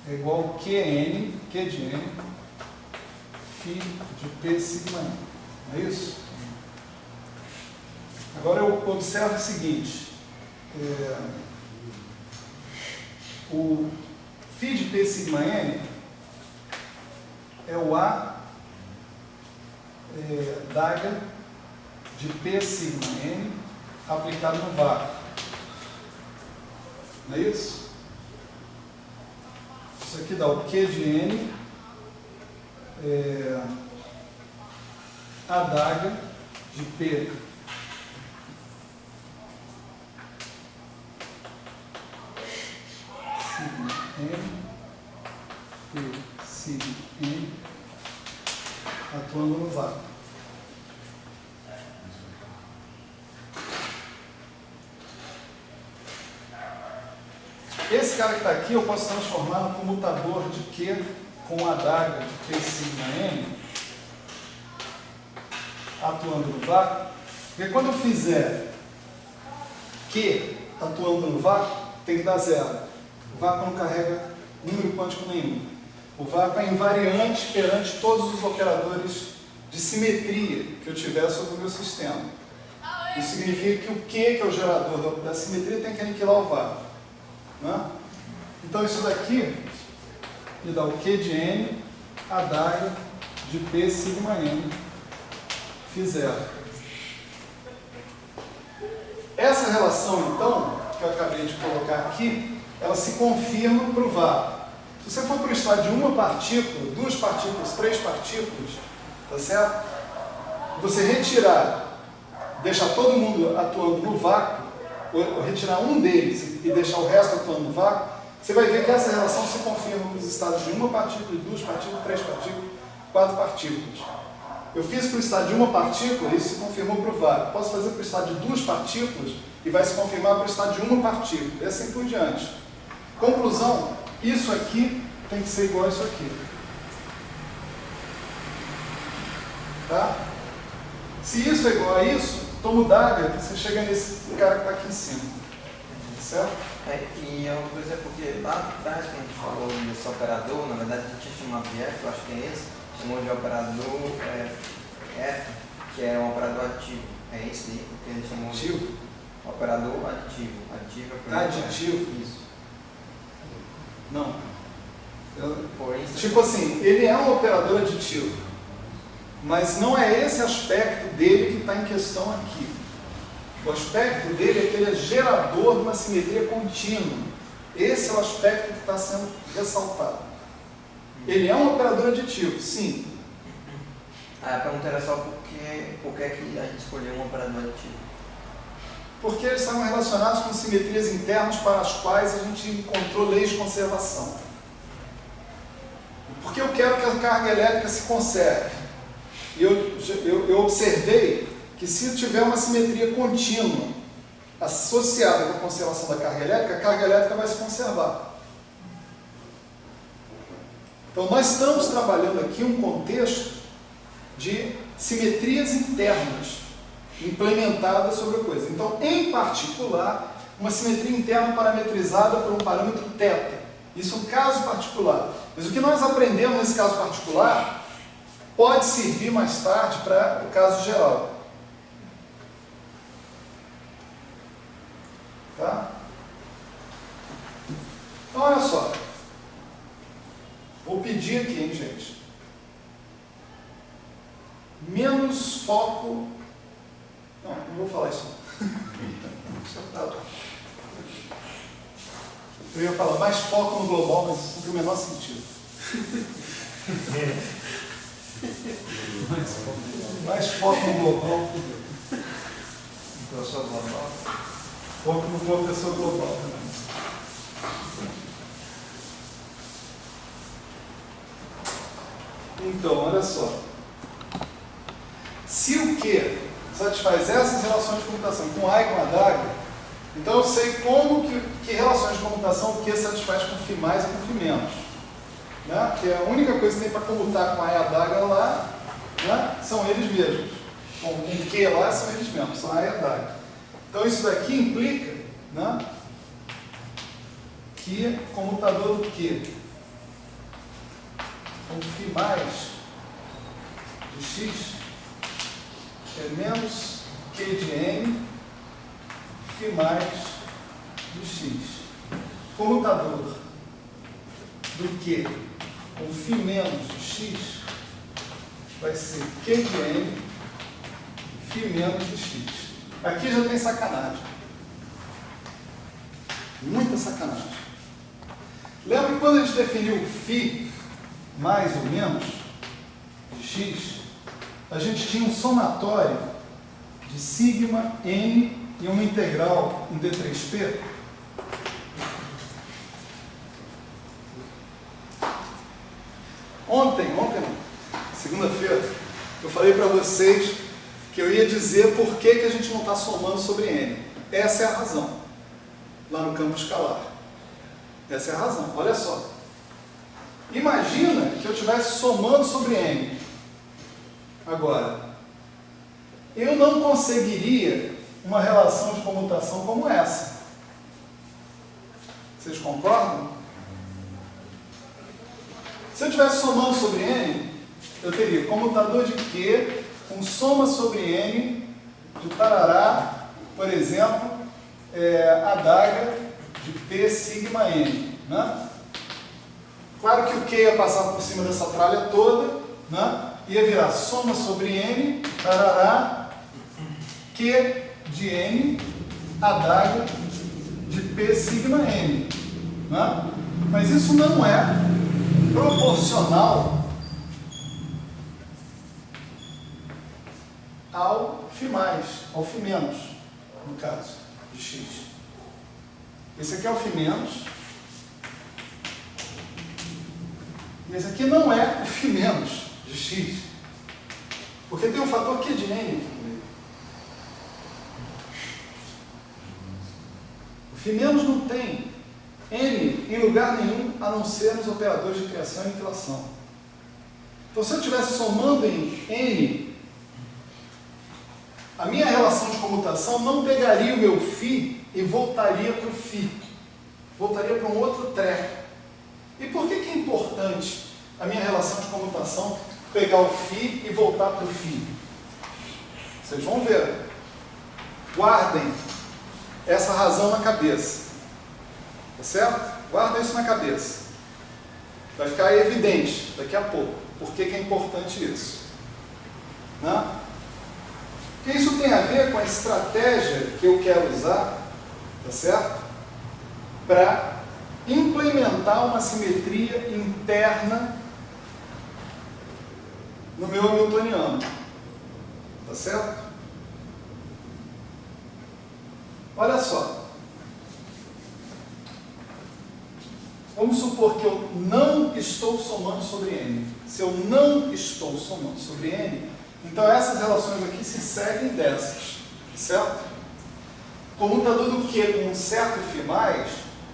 é igual a Qn, Q de N, φ de P sigma N. Não é isso? Agora eu observo o seguinte. O φ de P sigma N é o A DAGA de P sigma N aplicado no vácuo. Não é isso? Isso aqui dá o Q de N, a DAGA de P sigma N, P sigma N, atuando no vácuo. Esse cara que está aqui eu posso transformar no comutador de Q com a DAGA de P sigma N atuando no vácuo, porque quando eu fizer Q atuando no vácuo, tem que dar 0. O vácuo não carrega número quântico nenhum. O vácuo é invariante perante todos os operadores de simetria que eu tiver sobre o meu sistema. Isso significa que o Q, que é o gerador da simetria, tem que aniquilar o vácuo. Né? Então isso daqui me dá o Q de N, a DAGA de P sigma N, φ zero. Essa relação, então, que eu acabei de colocar aqui, ela se confirma para o vácuo. Se você for para o estado de uma partícula, 2 partículas, 3 partículas, tá certo? Você retirar deixar todo mundo atuando no vácuo, ou retirar um deles e deixar o resto atuando no vácuo, você vai ver que essa relação se confirma para os estados de uma partícula, de duas partículas, três partículas, quatro partículas. Eu fiz para o estado de uma partícula, isso se confirmou para o vácuo. Posso fazer para o estado de duas partículas e vai se confirmar para o estado de uma partícula. E assim por diante. Conclusão, isso aqui tem que ser igual a isso aqui. Tá? Se isso é igual a isso, toma o dagger, você chega nesse cara que está aqui em cima. Certo? E é uma coisa porque lá atrás, quando a gente falou desse operador, na verdade a gente tinha chamado de F, eu acho que é esse, chamou de operador F, que é um operador ativo. É esse aí, porque ele chamou de operador aditivo. Aditivo é aditivo? Isso. Não. Isso Tipo assim, ele é um operador aditivo, mas não é esse aspecto dele que está em questão aqui. O aspecto dele é que ele é gerador de uma simetria contínua. Esse é o aspecto que está sendo ressaltado. Ele é um operador aditivo, sim. A pergunta era só por que é que a gente escolheu um operador aditivo? Porque eles estavam relacionados com simetrias internas para as quais a gente encontrou leis de conservação. Porque eu quero que a carga elétrica se conserve. E eu observei que se tiver uma simetria contínua associada com a conservação da carga elétrica, a carga elétrica vai se conservar. Então nós estamos trabalhando aqui um contexto de simetrias internas implementadas sobre a coisa. Então, em particular, uma simetria interna parametrizada por um parâmetro θ. Isso é um caso particular. Mas o que nós aprendemos nesse caso particular pode servir mais tarde para o caso geral. Tá? Então, olha só. Vou pedir aqui, hein, gente? Menos foco... Não vou falar isso. Eu ia falar mais foco no global, mas isso não tem o menor sentido. Mais foco no global. Professor global. Foco no professor global. Então, olha só. Se o Q satisfaz essas relações de comutação com A e com a dagger, então eu sei como que relações de comutação o Q satisfaz com φ mais e com φ menos. Né? Porque a única coisa que tem para comutar com A e a dagger lá, né, são eles mesmos. Com o Q lá são eles mesmos, são A e a dagger. Então isso daqui implica, né, que comutador do Q com φ mais de x é menos Q de n φ mais de x. Comutador do Q com φ menos de x vai ser Q de n φ menos de x. Aqui já tem sacanagem. Muita sacanagem. Lembra que quando a gente definiu φ mais ou menos de x, a gente tinha um somatório de sigma n e uma integral em D3P. Ontem não, segunda-feira, eu falei para vocês que eu ia dizer por que a gente não está somando sobre n. Essa é a razão, lá no campo escalar. Essa é a razão, olha só. Imagina que eu estivesse somando sobre n. Agora, eu não conseguiria uma relação de comutação como essa. Vocês concordam? Se eu estivesse somando sobre n, eu teria comutador de Q com soma sobre n de tarará, por exemplo, a dagger de P sigma n. Né? Claro que o Q ia passar por cima dessa tralha toda, né? Ia virar soma sobre n, tarará, Q de n, a dagger de P sigma n. Né? Mas isso não é proporcional ao φ+, ao φ-, no caso, de x. Esse aqui é o φ-, e esse aqui não é o φ- de x, porque tem um fator Q de n aqui no meio. O φ- não tem n em lugar nenhum a não ser nos operadores de criação e aniquilação. Então, se eu estivesse somando em n, a minha relação de comutação não pegaria o meu φ e voltaria para o φ. Voltaria para um outro treco. E por que é importante a minha relação de comutação pegar o φ e voltar para o φ? Vocês vão ver. Guardem essa razão na cabeça. Tá certo? Guardem isso na cabeça. Vai ficar evidente daqui a pouco por que é importante isso. Né? Porque isso tem a ver com a estratégia que eu quero usar, tá certo? Para implementar uma simetria interna no meu hamiltoniano. Tá certo? Olha só. Vamos supor que eu não estou somando sobre n. Se eu não estou somando sobre n, então essas relações aqui se seguem dessas. Certo? Comutador do Q com um certo φ+,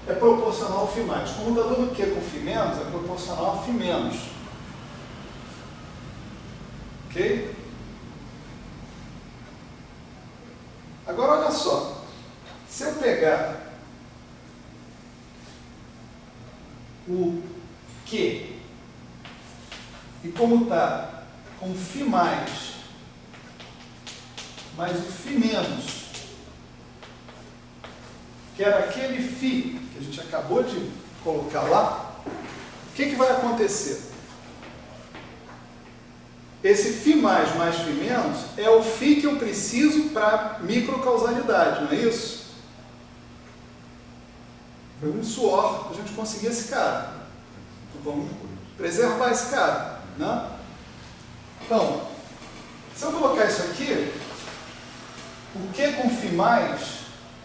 é proporcional ao φ+. Comutador do Q com φ- é proporcional a φ-. Ok? Agora olha só. Se eu pegar o Q e comutar com φ+, mais o φ-, que era aquele φ que a gente acabou de colocar lá, o que vai acontecer? Esse φ+, mais φ- é o φ que eu preciso para microcausalidade, não é isso? Foi um suor para a gente conseguir esse cara. Então vamos preservar esse cara, né? Então, se eu colocar isso aqui, o Q com φ+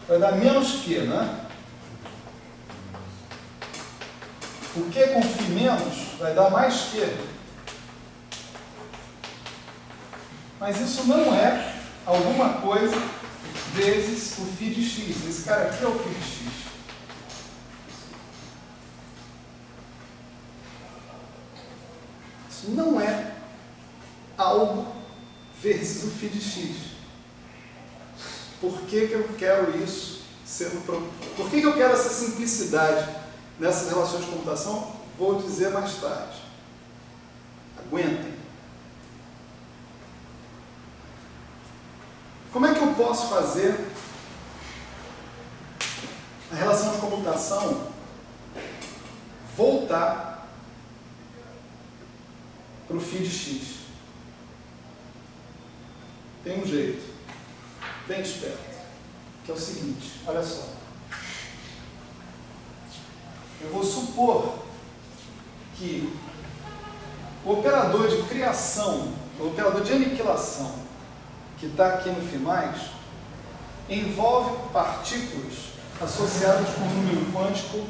vai dar menos Q, né? O Q com φ- vai dar mais Q. Mas isso não é alguma coisa vezes o φ de x. Esse cara aqui é o φ de x. Isso não é algo vezes o φ de x. Por que eu quero isso sendo... Por que eu quero essa simplicidade nessas relações de computação? Vou dizer mais tarde. Aguentem. Como é que eu posso fazer a relação de comutação voltar para o φ de x? Tem um jeito. Bem esperto, que é o seguinte, olha só. Eu vou supor que o operador de criação, o operador de aniquilação, que está aqui no φ+, envolve partículas associadas com um número quântico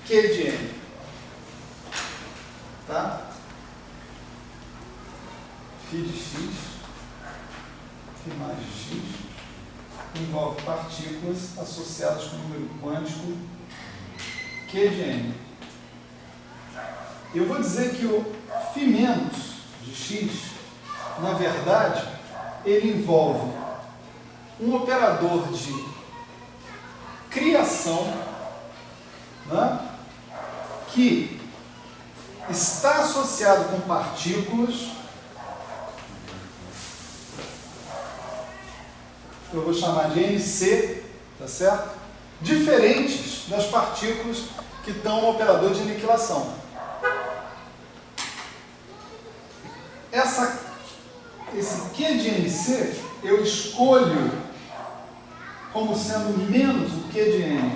Q de n. Tá? φ de x, φ de x, envolve partículas associadas com o número quântico Q de n. Eu vou dizer que o φ- de x, na verdade, ele envolve um operador de criação, né, que está associado com partículas, eu vou chamar de NC, tá certo? Diferentes das partículas que estão no operador de aniquilação. Esse Q de NC eu escolho como sendo menos o Q de N.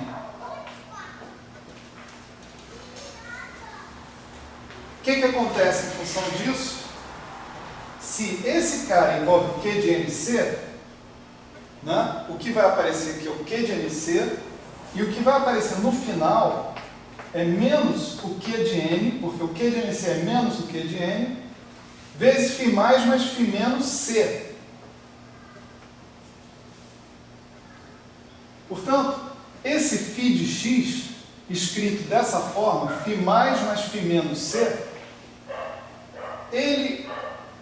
O que acontece em função disso? Se esse cara envolve o Q de NC, né? O que vai aparecer aqui é o Q de NC, e o que vai aparecer no final é menos o Q de N, porque o Q de NC é menos o Q de N, vezes φ mais φ menos C. Portanto, esse φ de x, escrito dessa forma, φ mais φ menos C, ele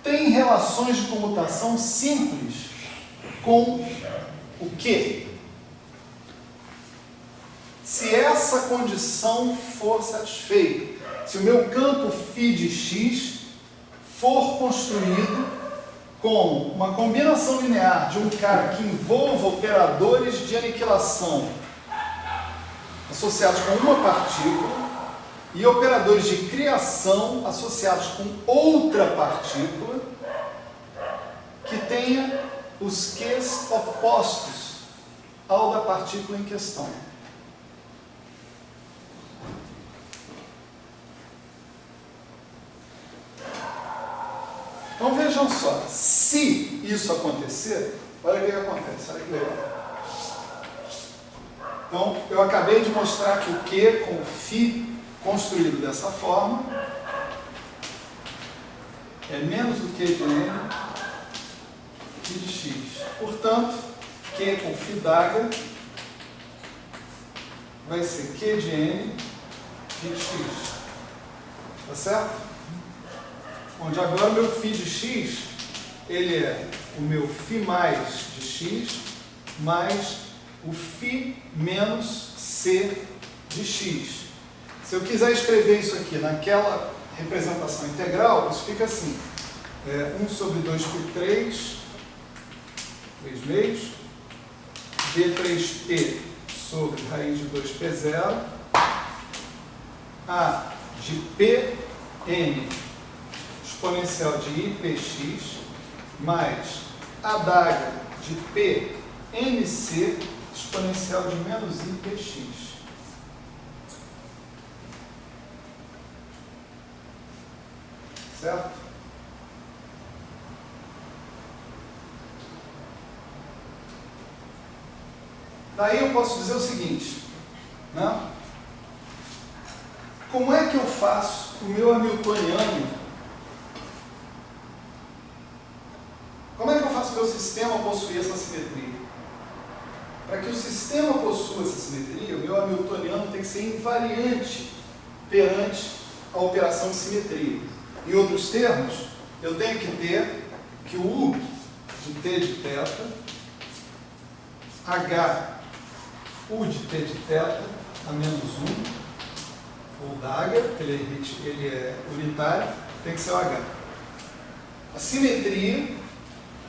tem relações de comutação simples com o Q. Se essa condição for satisfeita, se o meu campo φ de x for construído como uma combinação linear de um cara que envolva operadores de aniquilação associados com uma partícula e operadores de criação associados com outra partícula que tenha os Qs opostos ao da partícula em questão. Então vejam só, se isso acontecer, olha o que acontece, olha que legal. Então, eu acabei de mostrar que o Q com o φ construído dessa forma é menos do Q de N φ de x. Portanto, Q com φ d'H vai ser Q de N φ de x. Tá certo? Onde agora o meu φ de x, ele é o meu φ mais de x mais o φ menos C de x. Se eu quiser escrever isso aqui naquela representação integral, isso fica assim. 1 sobre 2π3, 3 meios, d3p sobre raiz de 2p0, a de pn exponencial de IPX mais a d'H de PNC exponencial de menos IPX. Certo? Daí eu posso dizer o seguinte, né? Como é que eu faço o meu hamiltoniano? Como é que eu faço o meu sistema possuir essa simetria? Para que o sistema possua essa simetria, o meu hamiltoniano tem que ser invariante perante a operação de simetria. Em outros termos, eu tenho que ter que o U de t de θ, H U de t de θ a menos 1, ou d'H, ele é unitário, tem que ser o H. A simetria,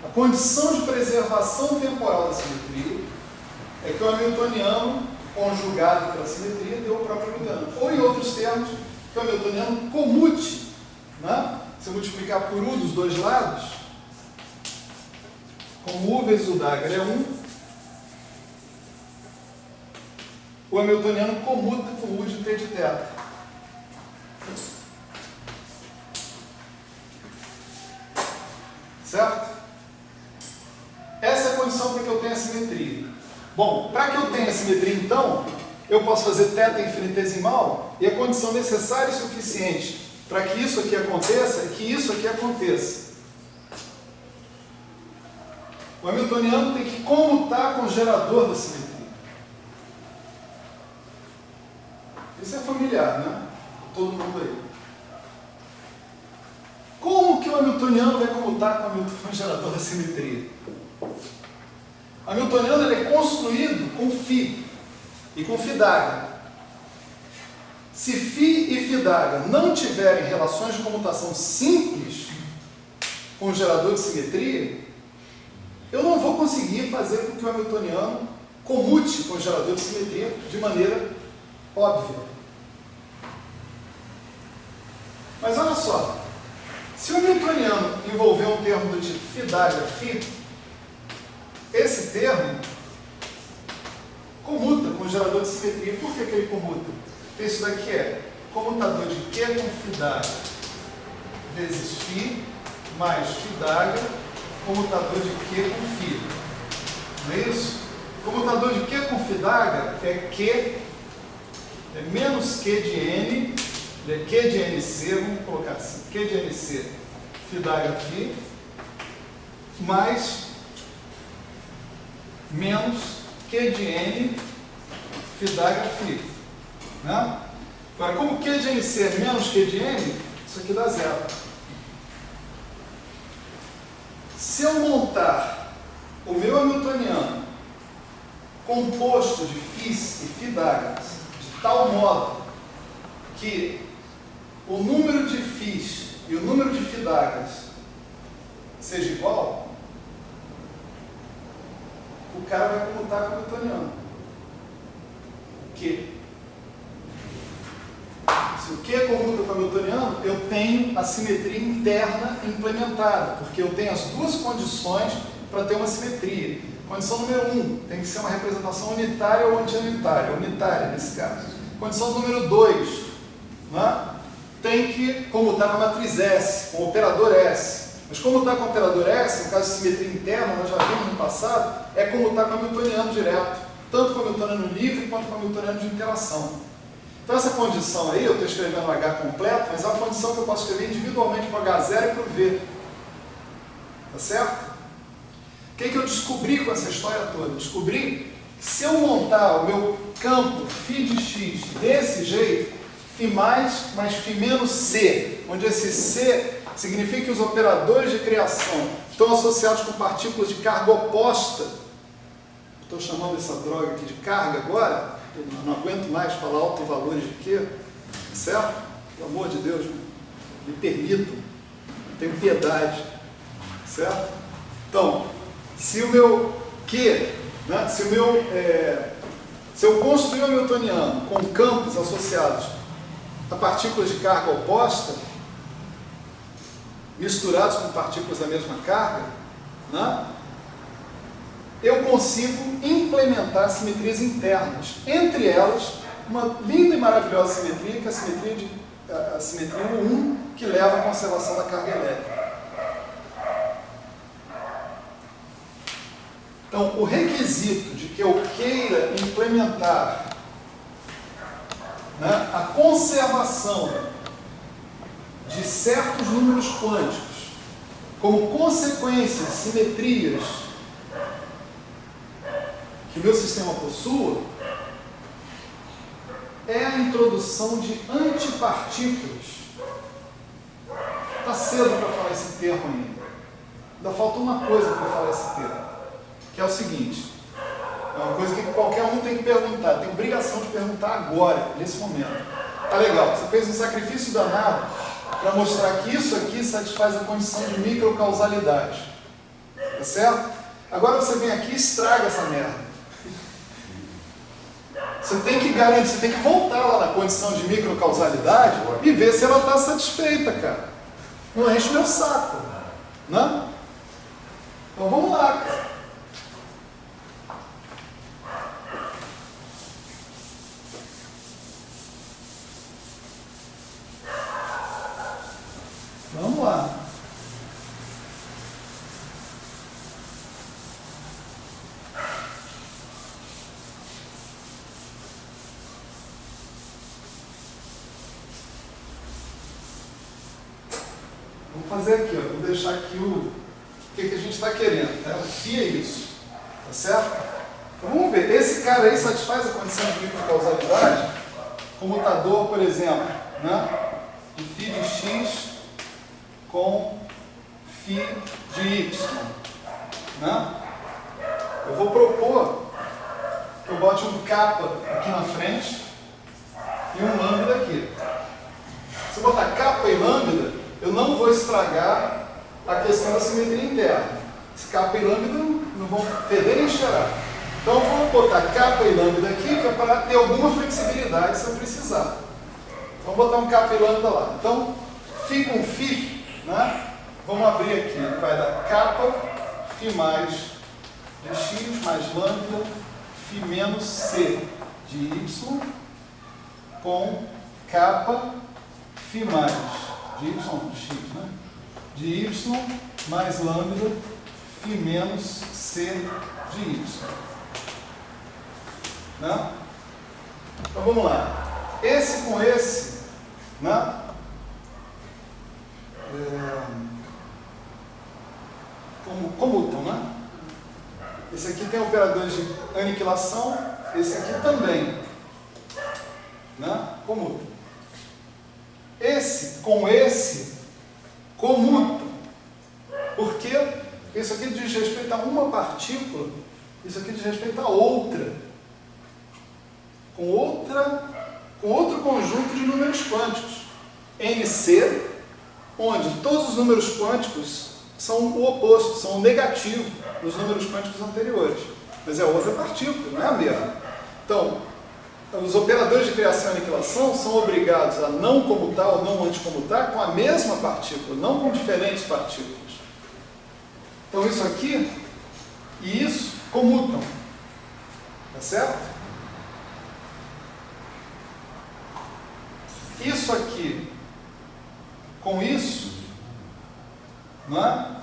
a condição de preservação temporal da simetria é que o hamiltoniano conjugado pela simetria deu o próprio hamiltoniano. Ou, em outros termos, que o hamiltoniano comute, né? Se eu multiplicar por U dos dois lados, como U vezes U d'H é 1, o hamiltoniano comuta com U de t de θ. Certo? Essa é a condição para que eu tenha a simetria. Bom, para que eu tenha a simetria, então, eu posso fazer θ infinitesimal, e a condição necessária e suficiente para que isso aqui aconteça é que isso aqui aconteça. O hamiltoniano tem que comutar com o gerador da simetria. Isso é familiar, né? Todo mundo aí. Como que o hamiltoniano vai comutar com o gerador da simetria? O hamiltoniano ele é construído com φ e com φ d'H. Se φ e φ d'H não tiverem relações de comutação simples com o gerador de simetria, eu não vou conseguir fazer com que o hamiltoniano comute com o gerador de simetria de maneira óbvia. Mas olha só, se o hamiltoniano envolver um termo do tipo φ d'H φ, esse termo comuta com o gerador de simetria. Por que que ele comuta? Porque isso daqui é comutador de Q com φ d'H vezes φ mais φ d'H, comutador de Q com φ. não é isso? Comutador de Q com φ d'H é Q, é menos Q de N, é Q de NC, vamos colocar assim, Q de NC, φ d'H φ, mais menos Q de N, φ d'H φ. Né? Agora, como Q de NC é menos Q de N, isso aqui dá zero. Se eu montar o meu hamiltoniano composto de φ's e φ d'H de tal modo que o número de φ's e o número de φ d'H seja igual, o cara vai comutar com o hamiltoniano. O Q. Se o Q comuta com o hamiltoniano, eu tenho a simetria interna implementada, porque eu tenho as duas condições para ter uma simetria. Condição número 1, tem que ser uma representação unitária ou anti-unitária, unitária nesse caso. Condição número 2, né? Tem que comutar com a matriz S, com o operador S. Mas comutar com o operador S, no caso de simetria interna, nós já vimos no passado, é comutar com o hamiltoniano direto, tanto com o hamiltoniano livre quanto com o hamiltoniano de interação. Então essa condição aí, eu estou escrevendo o H completo, mas é uma condição que eu posso escrever individualmente para o H0 e para o V. Tá certo? O que eu descobri com essa história toda? Eu descobri que se eu montar o meu campo φ de x desse jeito, φ mais φ menos C, onde esse C significa que os operadores de criação estão associados com partículas de carga oposta. Estou chamando essa droga aqui de carga agora, eu não aguento mais falar altos valores de Q, certo? Pelo amor de Deus, me permitam, tenho piedade, certo? Então, se o meu Q, né, se eu construir um hamiltoniano com campos associados a partículas de carga oposta, misturados com partículas da mesma carga, né, eu consigo implementar simetrias internas. Entre elas, uma linda e maravilhosa simetria, que é a simetria 1, que leva à conservação da carga elétrica. Então, o requisito de que eu queira implementar, né, a conservação de certos números quânticos como consequência de simetrias que o meu sistema possua, é a introdução de antipartículas. Está cedo para falar esse termo ainda. Ainda falta uma coisa para falar esse termo, que é o seguinte, é uma coisa que qualquer um tem que perguntar, tem obrigação de perguntar agora, nesse momento. Tá legal, você fez um sacrifício danado para mostrar que isso aqui satisfaz a condição de microcausalidade. Tá certo? Agora você vem aqui e estraga essa merda. Você tem que garantir, você tem que voltar lá na condição de microcausalidade e ver se ela está satisfeita, cara. Não enche meu saco, né? Então vamos lá, cara. Vamos lá. Vamos fazer aqui, ó. Vou deixar aqui o que a gente está querendo. Né? O que é isso? Tá certo? Então vamos ver. Esse cara aí satisfaz a condição de microcausalidade? Comutador, por exemplo, né? De φ de x com φ de y. Né? Eu vou propor que eu bote um kappa aqui na frente e um lambda aqui. Se eu botar kappa e lambda, eu não vou estragar a questão da simetria interna. Esse kappa e lambda não vão feder nem cheirar. Então eu vou botar kappa e lambda aqui, que é para ter alguma flexibilidade se eu precisar. Vamos botar um kappa e lambda lá. Então, φ com φ, né? Vamos abrir aqui. Vai dar kappa, φ mais de x, mais lambda, φ menos c de y, com kappa, φ mais de y de x, né? De y mais lambda, φ menos c de y. Né? Então vamos lá. Esse com esse, né? Comutam, né? Esse aqui tem operadores de aniquilação, esse aqui também, né? Comutam. Esse com esse comutam. Por quê? Isso aqui diz respeito a uma partícula, isso aqui diz respeito a outra. Com outro conjunto de números quânticos. NC, onde todos os números quânticos são o oposto, são o negativo dos números quânticos anteriores. Mas é outra partícula, não é a mesma. Então, os operadores de criação e aniquilação são obrigados a não comutar ou não anticomutar com a mesma partícula, não com diferentes partículas. Então, isso aqui e isso comutam. Tá certo? Isso aqui com isso, não é?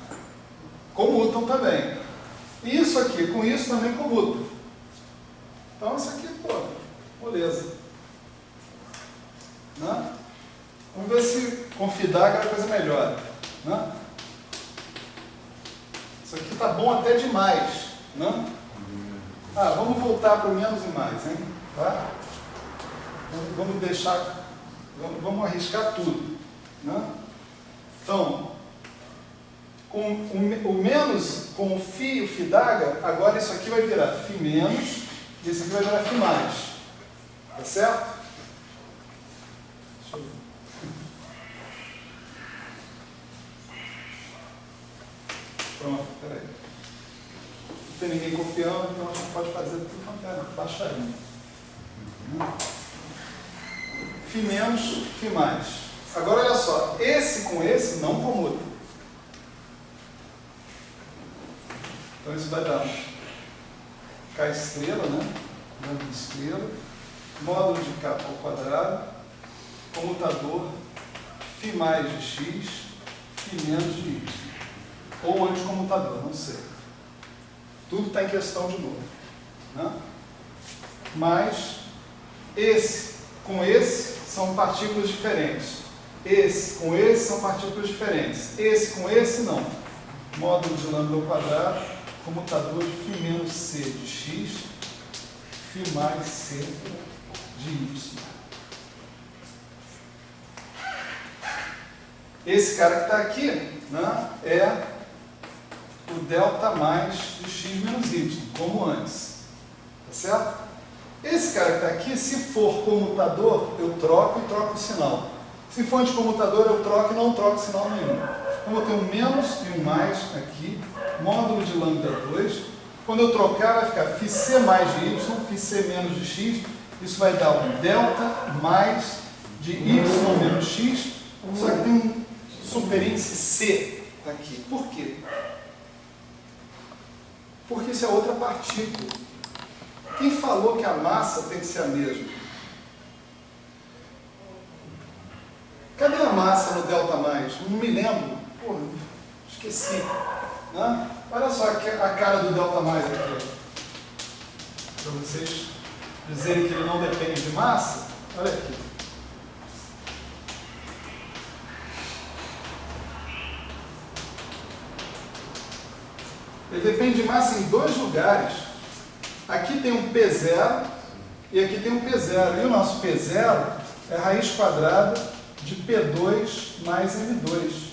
Comutam também. E isso aqui com isso também comutam. Então isso aqui, pô, moleza. Não é? Vamos ver se com Fidaga a coisa melhora. Não é? Isso aqui tá bom até demais. Não é? Vamos voltar para o menos e mais, hein? Tá? Vamos deixar. Vamos arriscar tudo. Né? Então, com o menos, com o φ e o Fidaga, agora isso aqui vai virar φ menos e isso aqui vai virar φ mais. Tá certo? Deixa eu ver. Pronto, peraí. Não tem ninguém copiando, então a gente pode fazer tudo quanto é baixarinho. φ menos, φ mais. Agora olha só, esse com esse não comuta. Então isso vai dar K estrela, né? Lambda estrela, módulo de K ao quadrado, comutador, φ mais de x, φ menos de y. Ou anticomutador, não sei. Tudo está em questão de novo. Né? Mas esse com esse são partículas diferentes. Esse com esse são partículas diferentes. Esse com esse não. Módulo de lambda ao quadrado, comutador de φ menos c de x, φ mais c de y. Esse cara que está aqui, né, é o delta mais de x menos y, como antes. Tá certo? Esse cara que está aqui, se for comutador, eu troco e troco o sinal. Se for anticomutador, eu troco e não troco sinal nenhum. Então eu tenho um menos e um mais aqui, módulo de lambda 2. Quando eu trocar, vai ficar φc mais de y, φc menos de x. Isso vai dar um delta mais de y menos x, só que tem um superíndice c aqui. Por quê? Porque isso é outra partícula. Quem falou que a massa tem que ser a mesma? Cadê a massa no delta mais? Não me lembro. Porra, esqueci. Né? Olha só a cara do delta mais aqui. Para vocês dizerem que ele não depende de massa. Olha aqui. Ele depende de massa em dois lugares. Aqui tem um P0 e aqui tem um P0. E o nosso P0 é raiz quadrada de P2 mais M2.